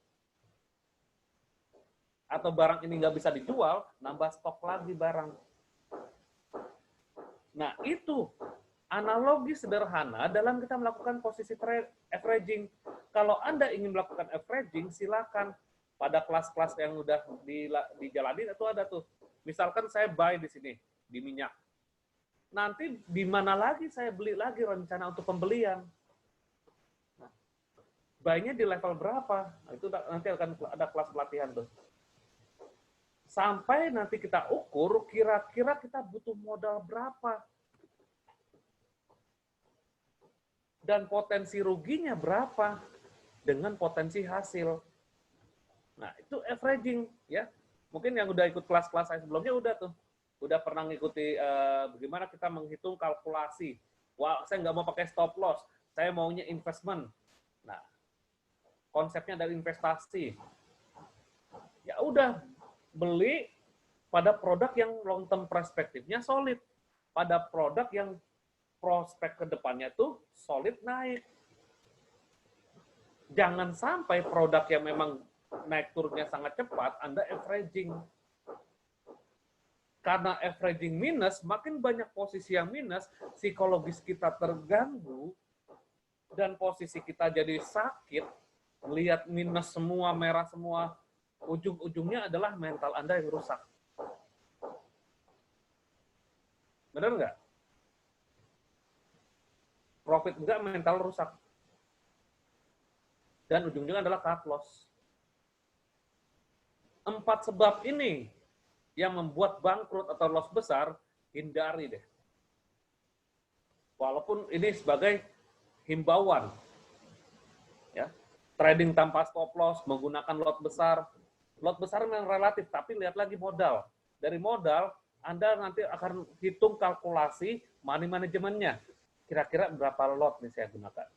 Atau barang ini nggak bisa dijual, nambah stok lagi barang. Nah, itu analogi sederhana dalam kita melakukan posisi averaging. Kalau Anda ingin melakukan averaging, silakan. Pada kelas-kelas yang udah dijalani itu ada tuh. Misalkan saya buy di sini, di minyak. Nanti di mana lagi saya beli lagi rencana untuk pembelian. Nah, buy-nya di level berapa? Nah, itu nanti akan ada kelas pelatihan tuh. Sampai nanti kita ukur kira-kira kita butuh modal berapa. Dan potensi ruginya berapa dengan potensi hasil. Nah, itu averaging ya. Mungkin yang udah ikut kelas-kelas saya sebelumnya udah tuh. Udah pernah ngikuti bagaimana kita menghitung kalkulasi. Wah, saya nggak mau pakai stop loss, saya maunya investment. Nah, konsepnya dari investasi. Ya udah, beli pada produk yang long term perspektifnya solid, pada produk yang prospek ke depannya tuh solid naik. Jangan sampai produk yang memang naik turunnya sangat cepat, Anda averaging. Karena averaging minus, makin banyak posisi yang minus, psikologis kita terganggu, dan posisi kita jadi sakit, melihat minus semua, merah semua, ujung-ujungnya adalah mental Anda yang rusak. Benar nggak? Profit enggak, mental rusak. Dan ujung-ujungnya adalah cut loss. 4 sebab ini yang membuat bangkrut atau loss besar, hindari deh. Walaupun ini sebagai himbauan. Ya. Trading tanpa stop loss, menggunakan lot besar. Lot besar memang relatif, tapi lihat lagi modal. Dari modal, Anda nanti akan hitung kalkulasi money manajemennya. Kira-kira berapa lot nih saya gunakan.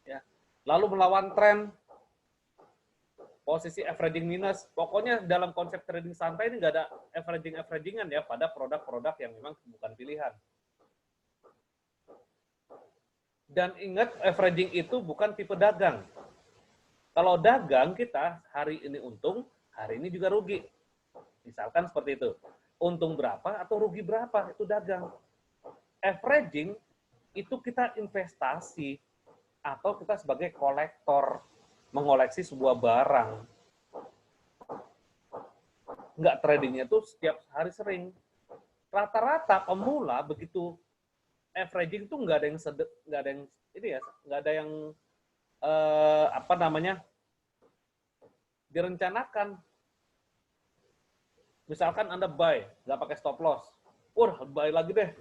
Ya. Lalu melawan tren, posisi averaging minus. Pokoknya dalam konsep trading santai ini nggak ada averaging-averagingan ya pada produk-produk yang memang bukan pilihan. Dan ingat, averaging itu bukan tipe dagang. Kalau dagang kita hari ini untung, hari ini juga rugi. Misalkan seperti itu. Untung berapa atau rugi berapa, itu dagang. Averaging itu kita investasi atau kita sebagai kolektor, mengoleksi sebuah barang. Enggak, tradingnya itu setiap hari sering. Rata-rata pemula begitu averaging itu nggak ada yang nggak ada yang direncanakan. Misalkan Anda buy, nggak pakai stop loss, buy lagi deh,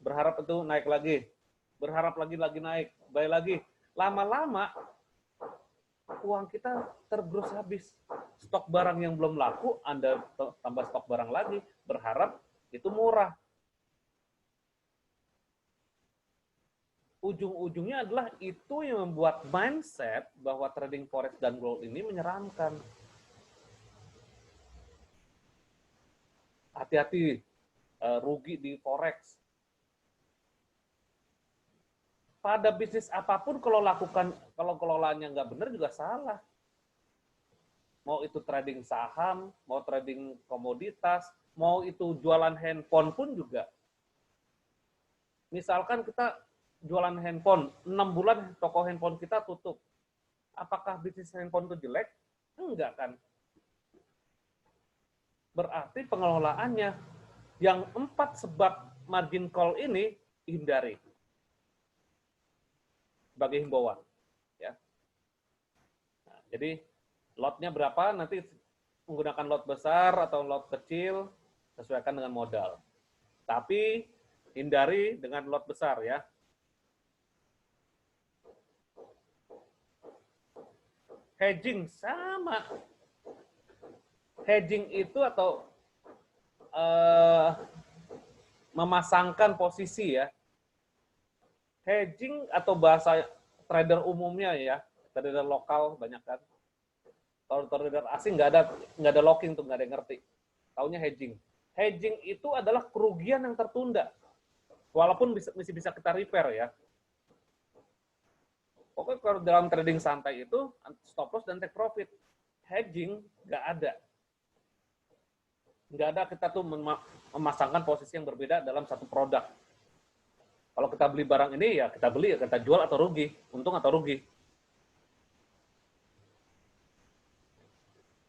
berharap itu naik lagi, berharap lagi naik, buy lagi, lama-lama uang kita tergerus habis. Stok barang yang belum laku, Anda tambah stok barang lagi, berharap itu murah. Ujung-ujungnya adalah itu yang membuat mindset bahwa trading forex dan gold ini menyeramkan. Hati-hati rugi di forex. Pada bisnis apapun kalau kelolaannya nggak benar juga salah. Mau itu trading saham, mau trading komoditas, mau itu jualan handphone pun juga. Misalkan kita jualan handphone, 6 bulan toko handphone kita tutup. Apakah bisnis handphone itu jelek? Enggak kan. Berarti pengelolaannya, yang 4 sebab margin call ini hindari. Sebagai himbauan. Ya. Nah, jadi lotnya berapa, nanti menggunakan lot besar atau lot kecil, sesuaikan dengan modal. Tapi hindari dengan lot besar ya. Hedging sama. Hedging itu atau memasangkan posisi ya. Hedging atau bahasa trader umumnya ya, trader lokal banyak kan. Kalau trader asing nggak ada locking tuh, nggak ada yang ngerti. Taunya hedging. Hedging itu adalah kerugian yang tertunda. Walaupun masih bisa kita repair ya. Pokoknya kalau dalam trading santai itu stop loss dan take profit. Hedging nggak ada. Nggak ada kita tuh memasangkan posisi yang berbeda dalam satu produk. Kalau kita beli barang ini ya kita beli, ya kita jual atau rugi, untung atau rugi.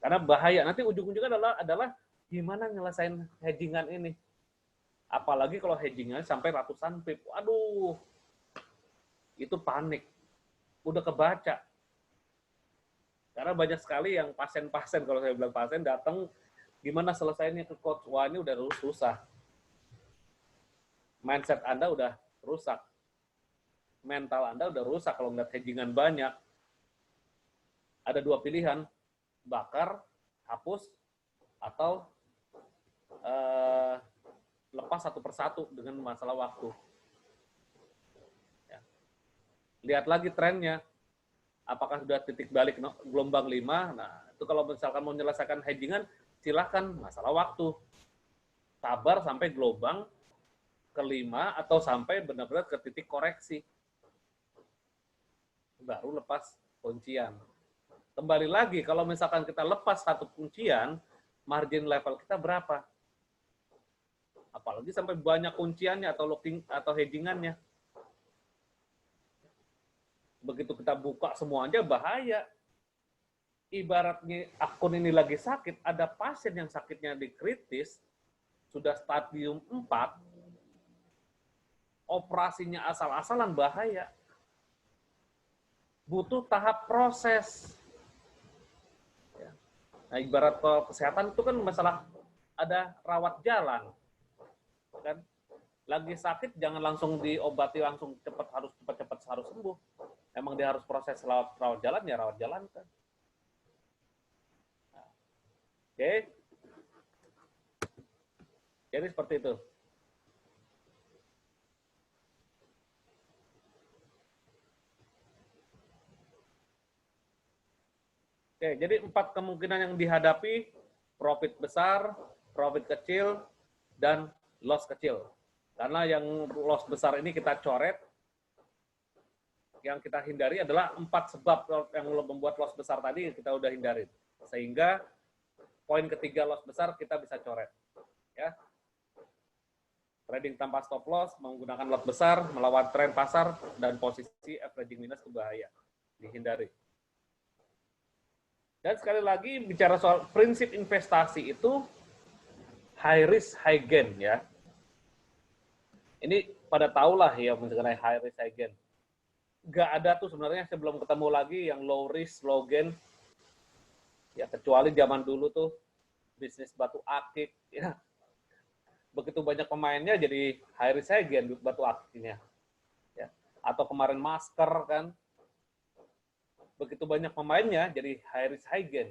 Karena bahaya. Nanti ujung-ujungnya adalah gimana nyelesain hedgingan ini. Apalagi kalau hedgingan sampai ratusan pip. Aduh, itu panik. Udah kebaca. Karena banyak sekali yang pasien-pasien, kalau saya bilang pasien, datang, gimana selesainya ke coach? Wah, ini udah susah. Mindset Anda udah rusak. Mental Anda udah rusak kalau ngeliat hedgingan banyak. Ada 2 pilihan, bakar, hapus, atau lepas satu persatu dengan masalah waktu. Ya. Lihat lagi trennya. Apakah sudah titik balik gelombang 5? Nah, itu kalau misalkan mau menyelesaikan hedgingan, Silahkan, masalah waktu. Sabar sampai gelombang kelima atau sampai benar-benar ke titik koreksi. Baru lepas kuncian. Kembali lagi, kalau misalkan kita lepas satu kuncian, margin level kita berapa? Apalagi sampai banyak kunciannya atau locking atau hedgingannya. Begitu kita buka semuanya bahaya. Ibaratnya akun ini lagi sakit, ada pasien yang sakitnya di kritis, sudah stadium 4, operasinya asal-asalan bahaya. Butuh tahap proses. Nah, ibarat kesehatan itu kan masalah ada rawat jalan. Kan? Lagi sakit jangan langsung diobati langsung harus cepat-cepat harus sembuh. Emang dia harus proses rawat jalan ya rawat jalan kan. Oke. Jadi seperti itu. Oke, jadi 4 kemungkinan yang dihadapi, profit besar, profit kecil, dan loss kecil. Karena yang loss besar ini kita coret, yang kita hindari adalah 4 sebab yang membuat loss besar tadi kita udah hindari. Sehingga poin ketiga loss besar kita bisa coret. Ya. Trading tanpa stop loss, menggunakan lot besar, melawan tren pasar, dan posisi averaging minus itu bahaya. Dihindari. Dan sekali lagi, bicara soal prinsip investasi itu, high risk, high gain. Ya. Ini pada tahulah ya mengenai high risk, high gain. Nggak ada tuh sebenarnya sebelum ketemu lagi yang low risk, low gain. Ya, kecuali zaman dulu tuh, bisnis batu akik. Ya. Begitu banyak pemainnya jadi high risk high gain batu akiknya. Ya. Atau kemarin masker kan. Begitu banyak pemainnya jadi high risk high gain.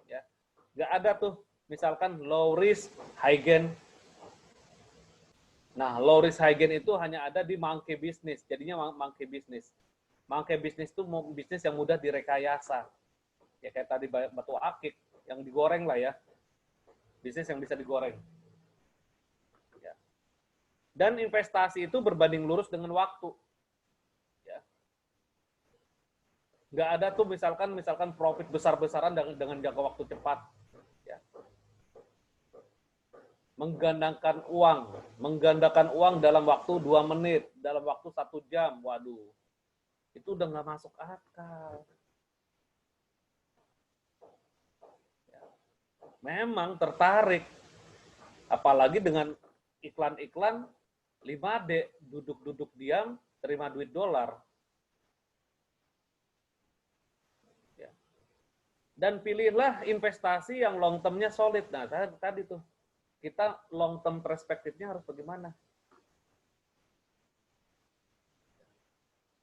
Ya. Nggak ada tuh misalkan low risk high gain. Nah, low risk high gain itu hanya ada di monkey business. Jadinya monkey business. Monkey business itu bisnis yang mudah direkayasa. Ya kayak tadi batu akik yang digoreng lah ya. Bisnis yang bisa digoreng. Dan investasi itu berbanding lurus dengan waktu. Ya. Nggak ada tuh misalkan profit besar-besaran dengan jangka waktu cepat. Ya. Menggandakan uang dalam waktu 2 menit, dalam waktu 1 jam, waduh. Itu udah nggak masuk akal. Ya. Memang tertarik, apalagi dengan iklan-iklan 5D, duduk-duduk diam, terima duit dolar. Ya. Dan pilihlah investasi yang long term-nya solid. Nah, tadi tuh, kita long term perspektifnya harus bagaimana?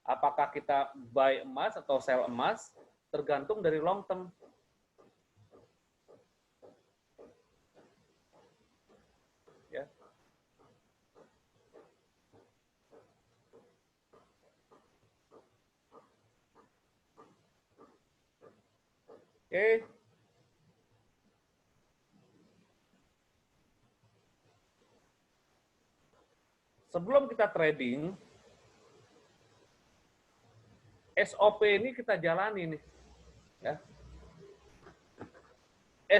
Apakah kita buy emas atau sell emas, tergantung dari long term. Ya. Oke. Sebelum kita trading, SOP ini kita jalani nih. Ya.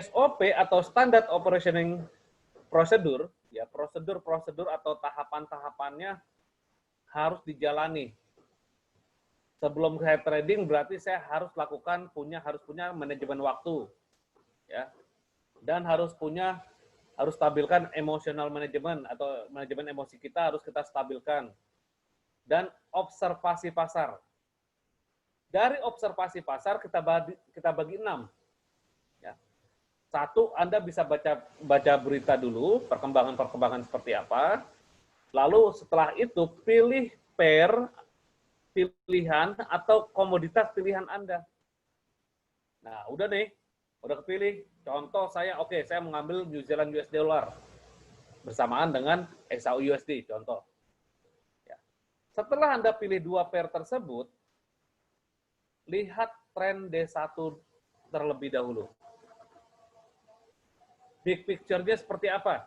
SOP atau Standard Operating Procedure, ya prosedur atau tahapan-tahapannya harus dijalani. Sebelum saya trading berarti saya harus punya manajemen waktu, ya, dan harus stabilkan emotional management atau manajemen emosi kita harus kita stabilkan, dan observasi pasar. Dari observasi pasar kita bagi 6. Ya. 1, Anda bisa baca berita dulu perkembangan seperti apa, lalu setelah itu pilih pair pilihan atau komoditas pilihan Anda. Nah, udah kepilih. Contoh saya mengambil New Zealand US dollar bersamaan dengan SAU USD, contoh. Ya. Setelah Anda pilih 2 pair tersebut, lihat tren D1 terlebih dahulu. Big picture-nya seperti apa?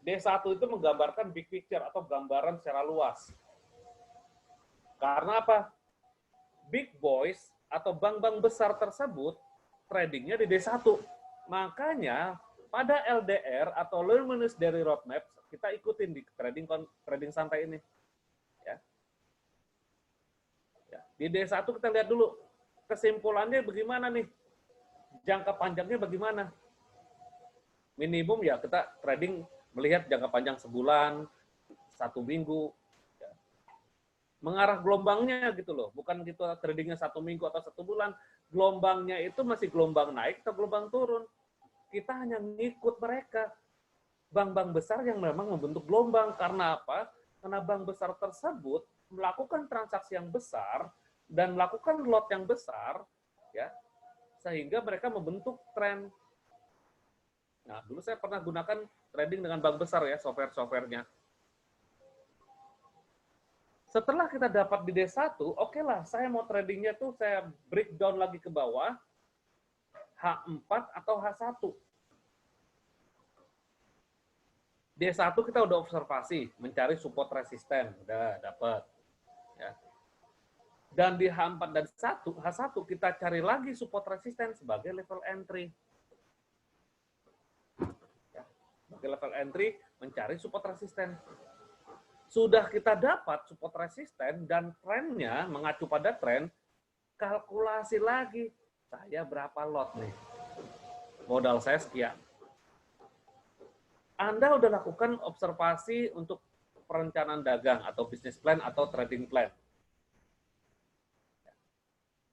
D1 itu menggambarkan big picture atau gambaran secara luas. Karena apa? Big boys atau bank-bank besar tersebut tradingnya di D1. Makanya pada LDR atau Luminous Daily Roadmap kita ikutin di trading santai ini. Ya. Ya. Di D1 kita lihat dulu kesimpulannya bagaimana nih, jangka panjangnya bagaimana. Minimum ya kita trading melihat jangka panjang sebulan, 1 minggu, ya. Mengarah gelombangnya gitu loh, bukan gitu tradingnya 1 minggu atau 1 bulan, gelombangnya itu masih gelombang naik atau gelombang turun. Kita hanya ngikut mereka. Bank-bank besar yang memang membentuk gelombang. Karena apa? Karena bank besar tersebut melakukan transaksi yang besar dan melakukan lot yang besar, ya, sehingga mereka membentuk tren. Nah, dulu saya pernah gunakan trading dengan bank besar ya, software-softwarenya. Setelah kita dapat di D1, oke lah, saya mau tradingnya tuh saya breakdown lagi ke bawah, H4 atau H1. D1 kita udah observasi, mencari support resisten, udah dapat. Ya. Dan di H4 dan H1 kita cari lagi support resisten sebagai level entry. Ya. Sebagai level entry, mencari support resisten. Sudah kita dapat support resisten dan trennya mengacu pada tren, kalkulasi lagi. Saya berapa lot nih? Modal saya sekian. Anda udah lakukan observasi untuk perencanaan dagang atau bisnis plan atau trading plan.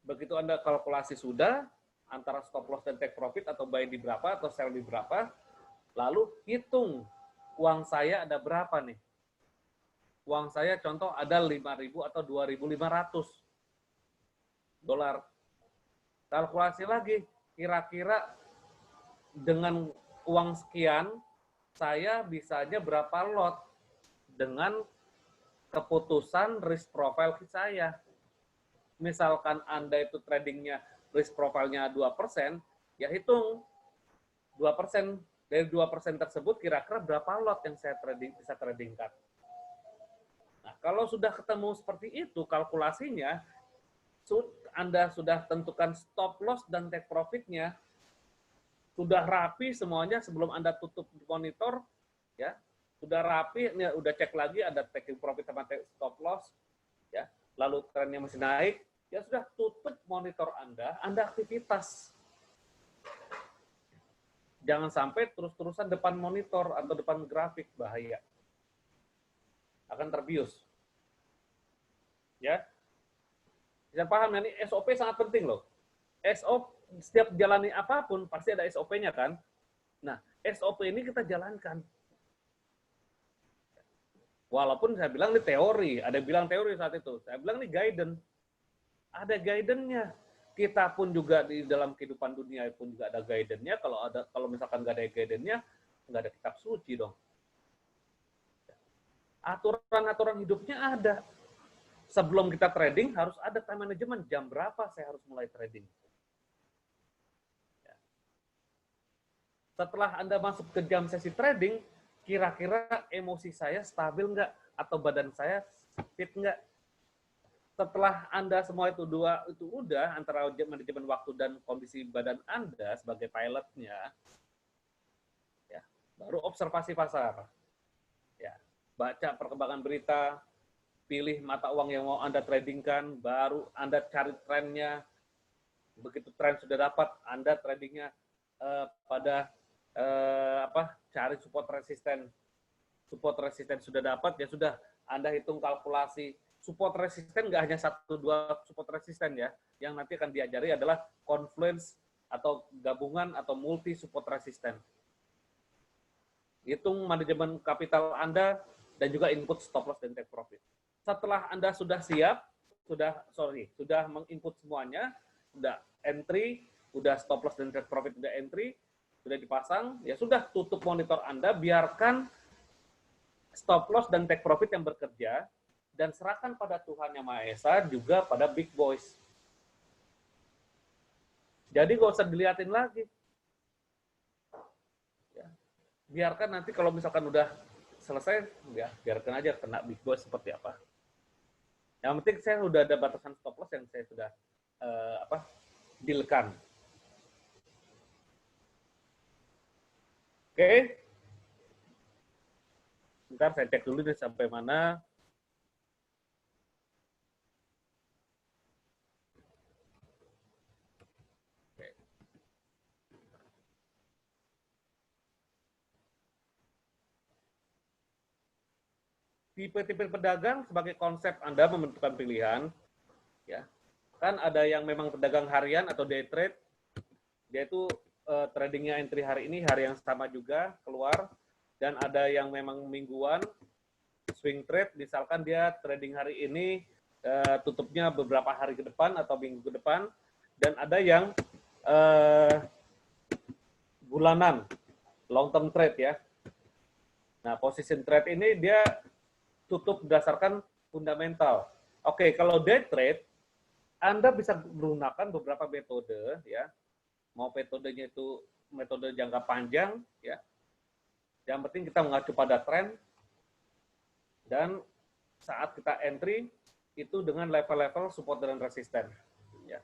Begitu Anda kalkulasi sudah, antara stop loss dan take profit atau buy di berapa atau sell di berapa, lalu hitung uang saya ada berapa nih. Uang saya contoh ada 5.000 atau 2.500 dolar. Kalkulasi lagi, kira-kira dengan uang sekian, saya bisanya berapa lot dengan keputusan risk profile saya. Misalkan Anda itu tradingnya risk profile-nya 2%, ya hitung 2%. Dari 2% tersebut kira-kira berapa lot yang saya bisa tradingkan. Nah, kalau sudah ketemu seperti itu kalkulasinya, Anda sudah tentukan stop loss dan take profit-nya, sudah rapi semuanya sebelum Anda tutup monitor, ya, sudah rapi, ya, udah cek lagi ada taking profit sama stop loss, ya, lalu trennya masih naik, ya sudah tutup monitor Anda aktivitas. Jangan sampai terus-terusan depan monitor atau depan grafik, bahaya. Akan terbius. Ya. Bisa paham, ini SOP sangat penting loh. SOP setiap jalani apapun pasti ada SOP-nya kan. Nah, SOP ini kita jalankan. Walaupun saya bilang ini teori, ada yang bilang teori saat itu. Saya bilang ini guidance. Ada guidance-nya. Kita pun juga di dalam kehidupan dunia pun juga ada guidance-nya. Kalau misalkan nggak ada guidance-nya, nggak ada kitab suci dong. Aturan-aturan hidupnya ada. Sebelum kita trading harus ada time management. Jam berapa saya harus mulai trading? Setelah Anda masuk ke jam sesi trading, kira-kira emosi saya stabil nggak? Atau badan saya fit nggak? Setelah Anda semua itu udah, antara manajemen waktu dan kondisi badan Anda sebagai pilotnya, ya, baru observasi pasar. Ya, baca perkembangan berita, pilih mata uang yang mau Anda tradingkan, baru Anda cari trennya. Begitu tren sudah dapat, Anda tradingnya cari support resisten. Support resisten sudah dapat, ya sudah, Anda hitung kalkulasi. Support resisten nggak hanya 1-2 support resisten ya, yang nanti akan diajari adalah confluence atau gabungan atau multi support resisten. Hitung manajemen kapital Anda dan juga input stop loss dan take profit. Setelah Anda sudah siap, sudah menginput semuanya, sudah entry, sudah stop loss dan take profit sudah entry, sudah dipasang, ya sudah tutup monitor Anda, biarkan stop loss dan take profit yang bekerja, dan serahkan pada Tuhan Yang Maha Esa juga pada big boys. Jadi nggak usah dilihatin lagi. biarkan nanti kalau misalkan udah selesai, ya biarkan aja kena big boss seperti apa. Yang penting saya sudah ada batasan stop loss yang saya sudah dealkan. Oke. Bentar saya cek dulu nih sampai mana. Tipe-tipe pedagang sebagai konsep Anda menentukan pilihan, ya kan ada yang memang pedagang harian atau day trade, dia itu tradingnya entry hari ini, hari yang sama juga keluar, dan ada yang memang mingguan, swing trade, misalkan dia trading hari ini tutupnya beberapa hari ke depan atau minggu ke depan, dan ada yang bulanan, long term trade ya. Nah, position trade ini dia tutup berdasarkan fundamental. Oke, kalau day trade, Anda bisa menggunakan beberapa metode, ya. Mau metodenya itu metode jangka panjang, ya. Yang penting kita mengacu pada tren, dan saat kita entry, itu dengan level-level support dan resisten. Ya.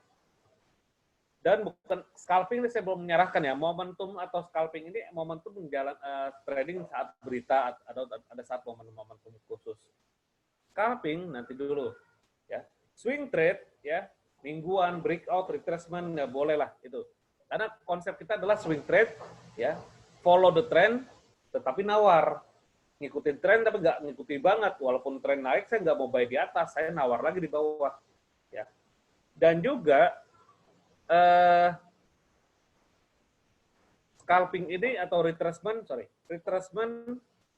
Dan bukan scalping ini saya belum menyerahkan ya, momentum atau scalping ini momentum menjalan trading saat berita atau ada saat momentum khusus. Scalping nanti dulu ya. Swing trade ya, mingguan, breakout, retracement ya boleh lah itu. Karena konsep kita adalah swing trade ya, follow the trend tetapi nawar. Ngikutin tren tapi nggak ngikuti banget, walaupun tren naik saya nggak mau buy di atas, saya nawar lagi di bawah ya. Dan juga scalping ini atau retracement,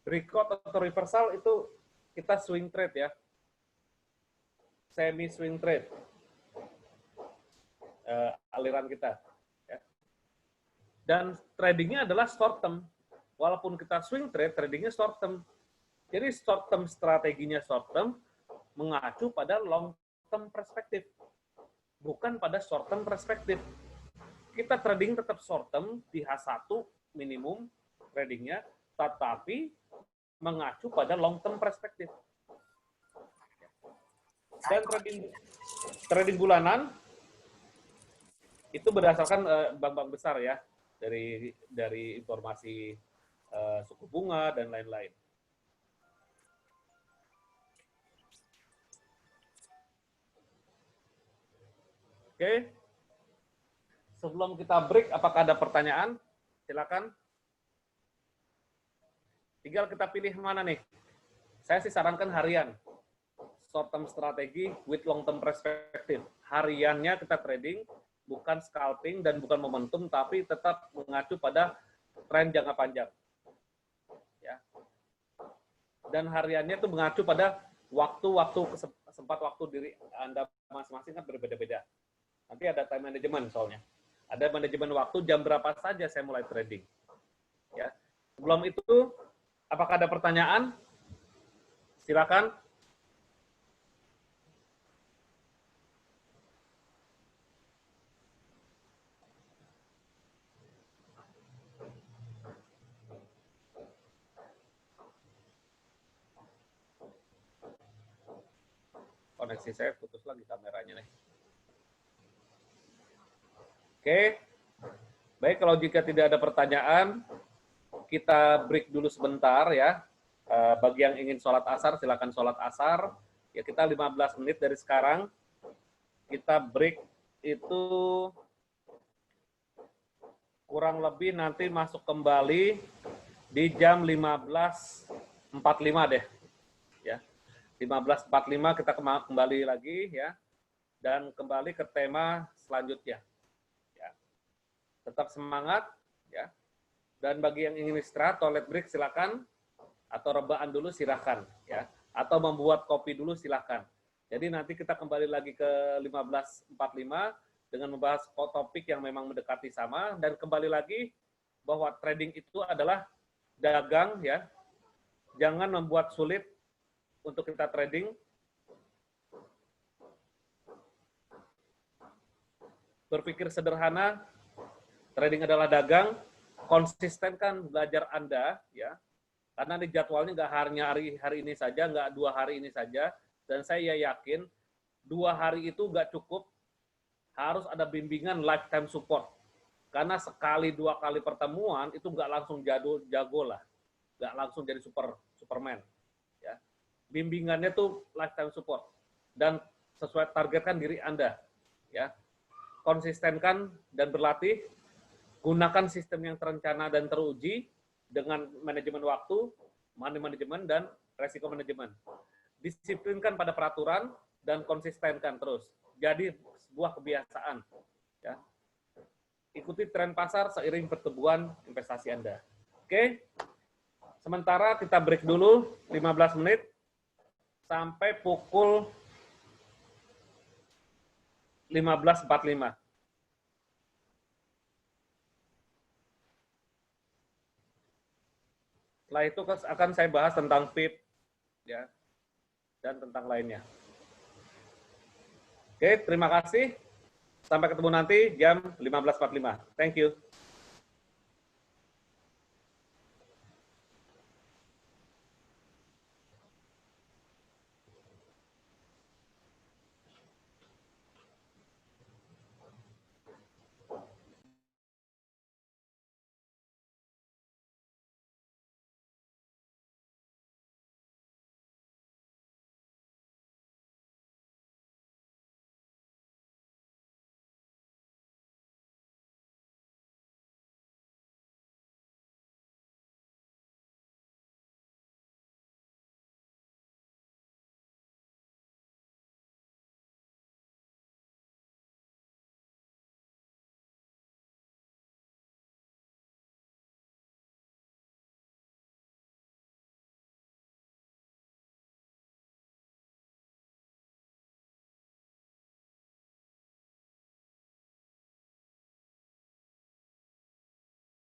breakout atau reversal itu kita swing trade ya, semi swing trade aliran kita ya. Dan tradingnya adalah short term, walaupun kita swing trade, tradingnya short term. Jadi short term strateginya short term mengacu pada long term perspektif, bukan pada short term perspektif. Kita trading tetap short term di H1 minimum tradingnya, tetapi mengacu pada long term perspektif. Dan trading bulanan itu berdasarkan bank-bank besar ya, dari informasi suku bunga dan lain-lain. Oke. Sebelum kita break, apakah ada pertanyaan? Silakan. Tinggal kita pilih mana nih. Saya sih sarankan harian. Short term strategi with long term perspective. Hariannya kita trading, bukan scalping dan bukan momentum, tapi tetap mengacu pada tren jangka panjang. Ya. Dan hariannya itu mengacu pada waktu-waktu, sempat waktu diri Anda masing-masing kan berbeda-beda. Nanti ada time management soalnya. Ada manajemen waktu, jam berapa saja saya mulai trading. Ya. Sebelum itu, apakah ada pertanyaan? Silakan. Koneksi saya putus lagi kameranya nih. Oke, baik, kalau jika tidak ada pertanyaan, kita break dulu sebentar ya. Bagi yang ingin sholat asar, silakan sholat asar. Ya, kita 15 menit dari sekarang. Kita break itu kurang lebih nanti masuk kembali di jam 15.45 deh. Ya, 15.45 kita kembali lagi ya. Dan kembali ke tema selanjutnya. Tetap semangat ya. Dan bagi yang ingin istirahat, toilet break silakan, atau rebahan dulu silakan ya, atau membuat kopi dulu silakan. Jadi nanti kita kembali lagi ke 15.45 dengan membahas topik yang memang mendekati sama, dan kembali lagi bahwa trading itu adalah dagang ya. Jangan membuat sulit untuk kita trading. Berpikir sederhana. Trading adalah dagang, konsistenkan belajar Anda, ya, karena di jadwalnya nggak hanya hari ini saja, nggak 2 hari ini saja, dan saya yakin 2 hari itu nggak cukup, harus ada bimbingan lifetime support. Karena sekali 2 kali pertemuan itu nggak langsung jago lah, nggak langsung jadi Superman. Ya. Bimbingannya tuh lifetime support dan sesuai targetkan diri Anda. Ya. Konsistenkan dan berlatih, gunakan sistem yang terencana dan teruji dengan manajemen waktu, money management, dan resiko manajemen. Disiplinkan pada peraturan dan konsistenkan terus. Jadi sebuah kebiasaan. Ya. Ikuti tren pasar seiring pertumbuhan investasi Anda. Oke, sementara kita break dulu 15 menit sampai pukul 15.45. Setelah itu akan saya bahas tentang PIP, ya, dan tentang lainnya. Oke, terima kasih. Sampai ketemu nanti jam 15.45. Thank you.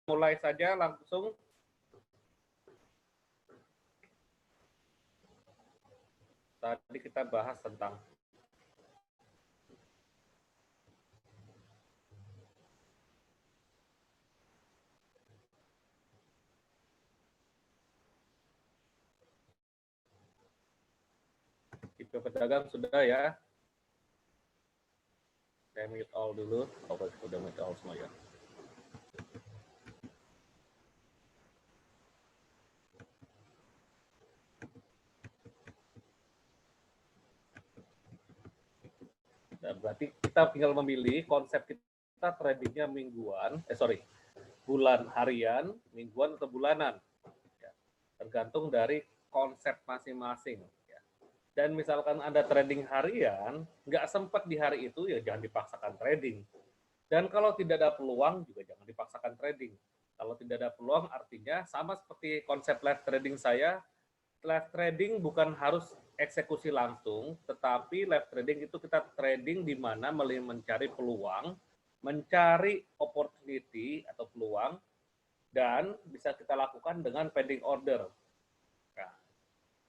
Mulai saja langsung. Tadi kita bahas tentang tipe pedagang sudah ya. Saya mute all dulu. Oke, sudah mute all semua ya. Nah, berarti kita tinggal memilih konsep kita tradingnya bulan harian, mingguan atau bulanan. Ya. Tergantung dari konsep masing-masing. Ya. Dan misalkan Anda trading harian, nggak sempat di hari itu, ya jangan dipaksakan trading. Dan kalau tidak ada peluang, juga jangan dipaksakan trading. Kalau tidak ada peluang, artinya sama seperti konsep live trading saya, live trading bukan harus eksekusi langsung, tetapi live trading itu kita trading di mana mencari peluang, mencari opportunity atau peluang, dan bisa kita lakukan dengan pending order. Nah,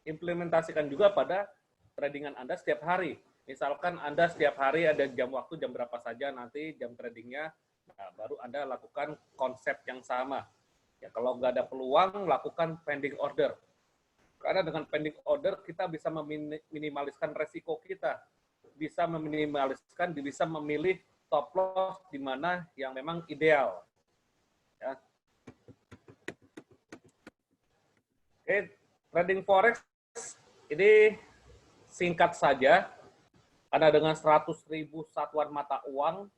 implementasikan juga pada tradingan Anda setiap hari. Misalkan Anda setiap hari ada jam waktu, jam berapa saja nanti jam tradingnya, nah, baru Anda lakukan konsep yang sama. Ya, kalau nggak ada peluang, lakukan pending order. Karena dengan pending order kita bisa meminimaliskan resiko kita, bisa memilih stop loss di mana yang memang ideal. Ya. Oke, trading forex ini singkat saja. Karena dengan 100.000 satuan mata uang,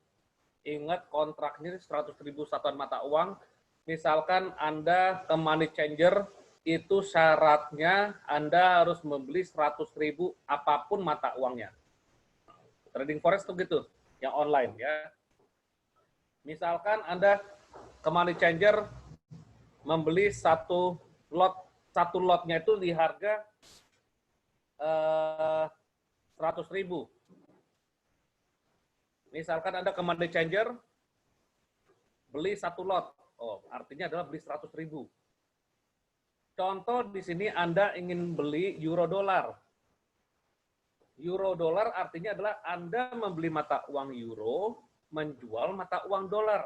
ingat kontraknya 100.000 satuan mata uang. Misalkan Anda ke money changer, itu syaratnya Anda harus membeli 100.000 apapun mata uangnya. Trading forex itu gitu, yang online ya. Misalkan Anda ke money changer membeli satu lotnya itu di harga 100.000. Misalkan Anda ke money changer beli satu lot, artinya adalah beli 100.000. Contoh di sini Anda ingin beli euro dolar. Euro dolar artinya adalah Anda membeli mata uang euro, menjual mata uang dolar.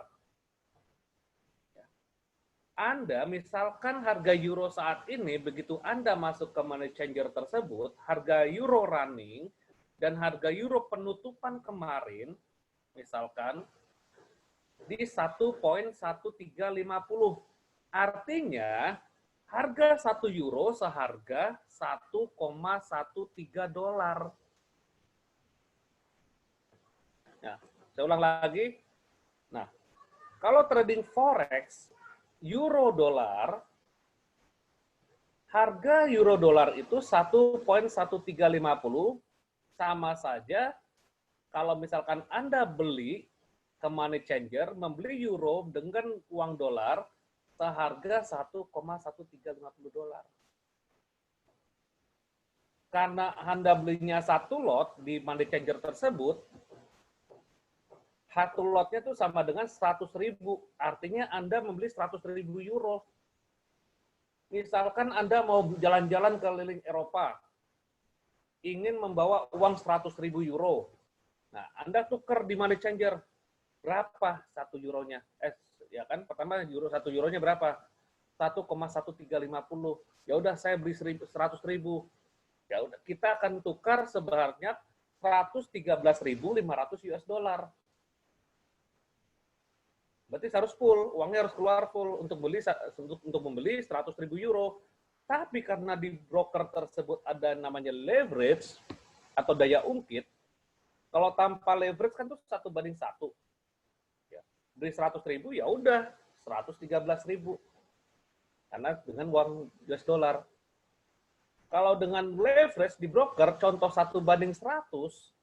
Anda, misalkan harga euro saat ini, begitu Anda masuk ke money changer tersebut, harga euro running dan harga euro penutupan kemarin, misalkan, di 1,1350. Artinya, harga 1 euro seharga 1,13 dolar. Nah, saya ulang lagi. Nah, kalau trading forex, euro dolar, harga euro dolar itu 1,1350 sama saja kalau misalkan Anda beli ke money changer, membeli euro dengan uang dolar seharga 1,1350 dolar. Karena Anda belinya satu lot di money changer tersebut, satu lotnya itu sama dengan 100.000. Artinya Anda membeli 100.000 euro. Misalkan Anda mau jalan-jalan keliling Eropa, ingin membawa uang 100.000 euro. Nah, Anda tukar di money changer. Berapa 1 euronya? Ya kan, pertama euro 1 euronya berapa? 1,1350. Ya udah saya beli 100.000. Ya udah, kita akan tukar sebanyak 113.500 US dollar. Berarti harus full, uangnya harus keluar full untuk membeli 100.000 euro. Tapi karena di broker tersebut ada namanya leverage atau daya ungkit, kalau tanpa leverage kan tuh 1:1. Ya, beli 100.000 ya udah 113.000. Karena dengan uang US dollar. Kalau dengan leverage di broker, contoh 1:100,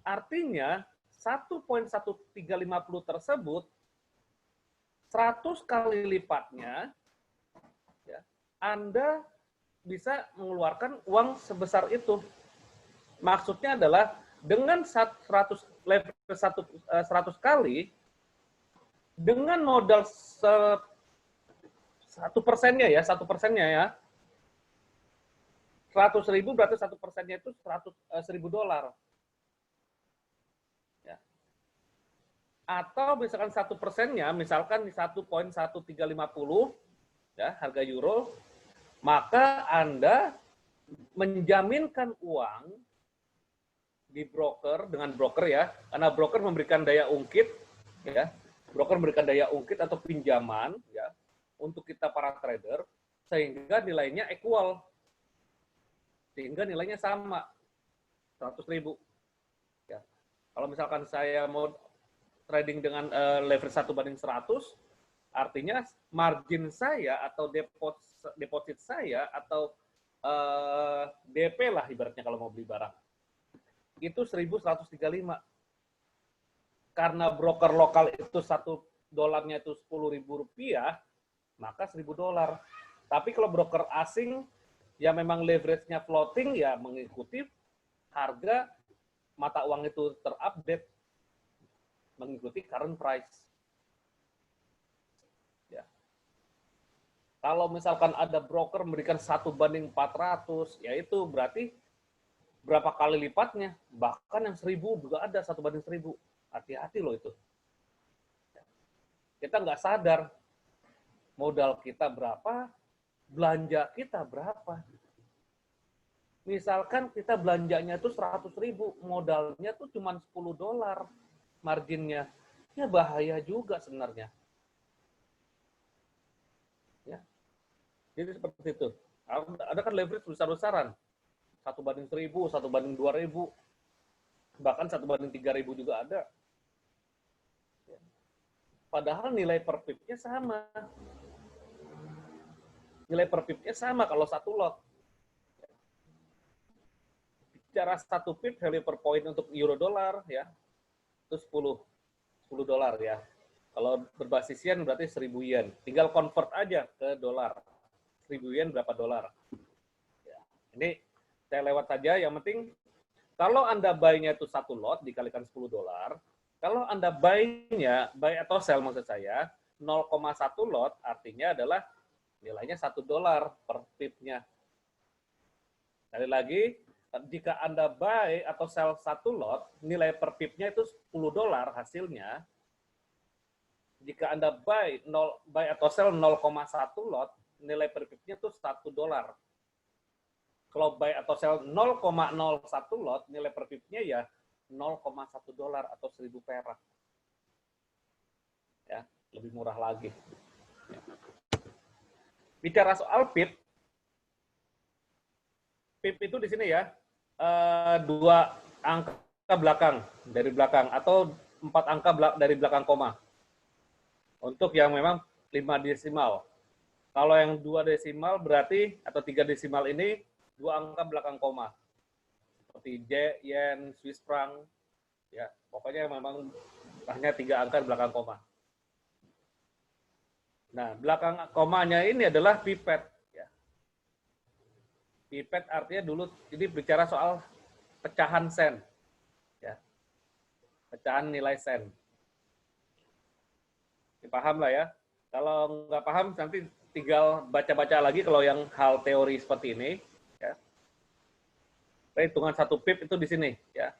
artinya 1,1350 tersebut 100 kali lipatnya, ya, Anda bisa mengeluarkan uang sebesar itu. Maksudnya adalah dengan 100 kali, dengan modal 1%-nya ya, 1%-nya ya, 100.000 berarti 1%-nya itu 1.000 dolar. Atau misalkan 1%-nya, misalkan di 1,1350 ya, harga euro, maka Anda menjaminkan uang di broker dengan broker ya, karena broker memberikan daya ungkit ya, broker memberikan daya ungkit atau pinjaman ya untuk kita para trader sehingga nilainya equal, sehingga nilainya sama 100.000 ya. Kalau misalkan saya mau trading dengan leverage 1:100, artinya margin saya atau deposit saya atau DP lah ibaratnya kalau mau beli barang, itu 1.135. Karena broker lokal itu 1 dolarnya itu 10.000 rupiah, maka 1.000 dolar. Tapi kalau broker asing, ya memang leverage-nya floating, ya mengikuti harga mata uang itu terupdate, mengikuti current price. Ya. Kalau misalkan ada broker memberikan 1:400, yaitu berarti berapa kali lipatnya? Bahkan yang 1.000 juga ada 1:1.000. Hati-hati loh itu. Kita nggak sadar modal kita berapa, belanja kita berapa. Misalkan kita belanjanya itu 100.000, modalnya tuh cuma 10 dolar. Marginnya, ya bahaya juga sebenarnya. Ya. Jadi seperti itu. Ada kan leverage besar-besaran. 1:1.000, 1:2.000, bahkan 1:3.000 juga ada. Padahal nilai per pip-nya sama. Nilai per pip-nya sama kalau satu lot. Bicara 1 pip, value per point untuk euro dolar, ya, itu 10 dolar ya. Kalau berbasis yen berarti 1.000 yen. Tinggal convert aja ke dolar. 1.000 yen berapa dolar. Ya. Ini saya lewat saja. Yang penting kalau Anda buy-nya itu 1 lot dikalikan 10 dolar. Kalau Anda buy atau sell maksud saya, 0,1 lot artinya adalah nilainya 1 dolar per pip-nya. Sekali lagi, jika Anda buy atau sell 1 lot, nilai per pip-nya itu 10 dolar hasilnya, Jika Anda buy atau sell 0,1 lot, nilai per pipnya itu $1. Kalau buy atau sell 0,01 lot, nilai per pipnya ya $0,1 atau 1.000 perak. Ya, lebih murah lagi. Ya. Bicara soal pip itu di sini ya, 2 angka belakang dari belakang atau 4 angka dari belakang koma. Untuk yang memang 5 desimal. Kalau yang 2 desimal berarti, atau 3 desimal ini 2 angka belakang koma. Seperti yen, Swiss franc, ya pokoknya memang hanya 3 angka belakang koma. Nah, belakang komanya ini adalah pipet. Ya. Pipet artinya dulu ini bicara soal pecahan sen. Ya. Pecahan nilai sen. Paham lah ya. Kalau nggak paham nanti tinggal baca-baca lagi kalau yang hal teori seperti ini. Ya. Hitungan 1 pip itu di sini. Ya.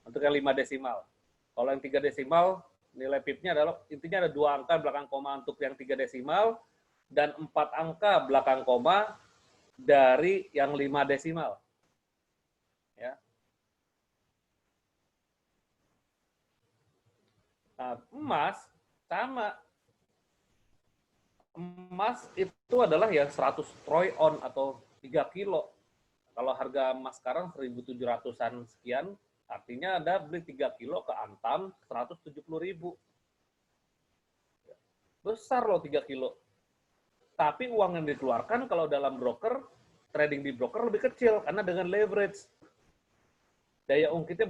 Untuk yang 5 desimal. Kalau yang 3 desimal, nilai pipnya adalah intinya ada 2 angka belakang koma untuk yang 3 desimal dan 4 angka belakang koma dari yang 5 desimal. Ya. Nah, emas sama. Emas itu adalah yang 100 troy on atau 3 kilo. Kalau harga emas sekarang 1.700-an sekian, artinya Anda beli 3 kilo ke Antam 170.000. Besar loh 3 kilo. Tapi uang yang dikeluarkan kalau dalam broker, trading di broker lebih kecil karena dengan leverage. Daya ungkitnya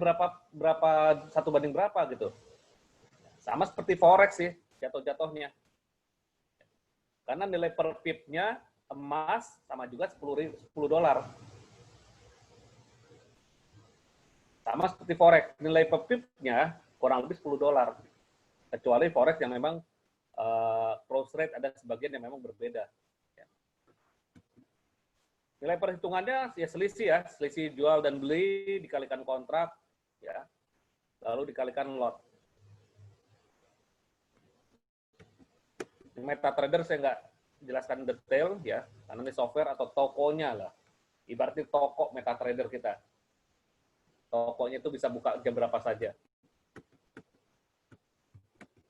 berapa 1 banding berapa gitu. Sama seperti forex sih jatuh-jatuhnya. Karena nilai per pipnya emas sama juga $10. Sama seperti forex, nilai per pipnya kurang lebih $10. Kecuali forex yang memang cross rate ada sebagian yang memang berbeda. Ya. Nilai perhitungannya ya selisih jual dan beli dikalikan kontrak, ya, lalu dikalikan lot. MetaTrader saya nggak jelaskan detail ya, karena ini software atau tokonya lah. Ibaratnya toko MetaTrader kita. Tokonya itu bisa buka jam berapa saja.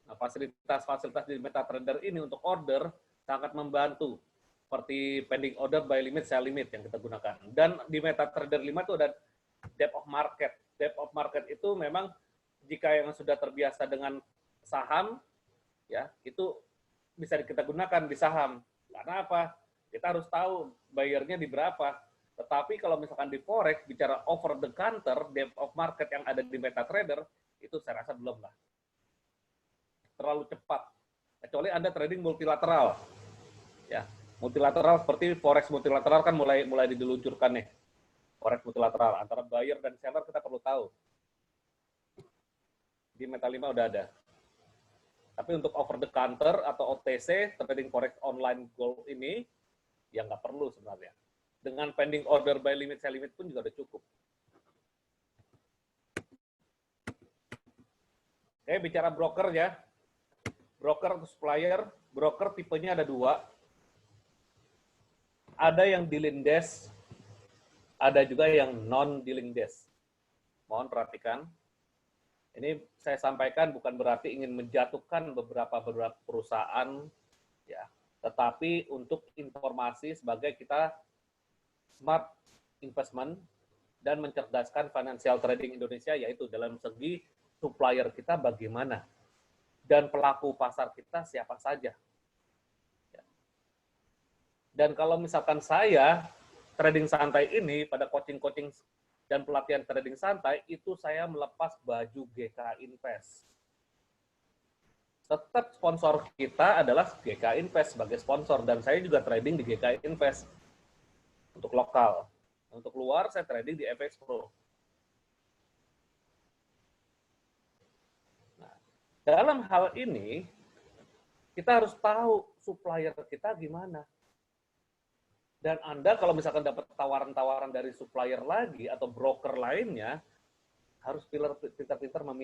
Nah, fasilitas-fasilitas di MetaTrader ini untuk order sangat membantu. Seperti pending order, buy limit, sell limit yang kita gunakan. Dan di MetaTrader 5 itu ada depth of market. Depth of market itu memang jika yang sudah terbiasa dengan saham, ya itu bisa kita gunakan di saham. Karena apa? Kita harus tahu bayarnya di berapa. Tetapi kalau misalkan di forex bicara over the counter, depth of market yang ada di MetaTrader itu saya rasa belum lah. Terlalu cepat. Kecuali Anda trading multilateral. Ya, multilateral seperti forex multilateral kan mulai diluncurkan nih. Forex multilateral antara buyer dan seller kita perlu tahu. Di Meta5 udah ada. Tapi untuk over the counter atau OTC, trading forex online gold ini, ya nggak perlu sebenarnya. Dengan pending order, buy limit, sell limit pun juga udah cukup. Oke, bicara broker ya. Broker atau supplier, broker tipenya ada 2. Ada yang dealing desk, ada juga yang non-dealing desk. Mohon perhatikan. Ini saya sampaikan bukan berarti ingin menjatuhkan beberapa perusahaan, ya, tetapi untuk informasi sebagai kita smart investment dan mencerdaskan financial trading Indonesia, yaitu dalam segi supplier kita bagaimana dan pelaku pasar kita siapa saja. Dan kalau misalkan saya trading santai ini pada coaching-coaching dan pelatihan trading santai, itu saya melepas baju GK Invest. Tetap sponsor kita adalah GK Invest sebagai sponsor, dan saya juga trading di GK Invest untuk lokal. Untuk luar, saya trading di FX Pro. Nah, dalam hal ini, kita harus tahu supplier kita gimana. Dan Anda kalau misalkan dapat tawaran-tawaran dari supplier lagi atau broker lainnya, harus pintar-pintar memilih.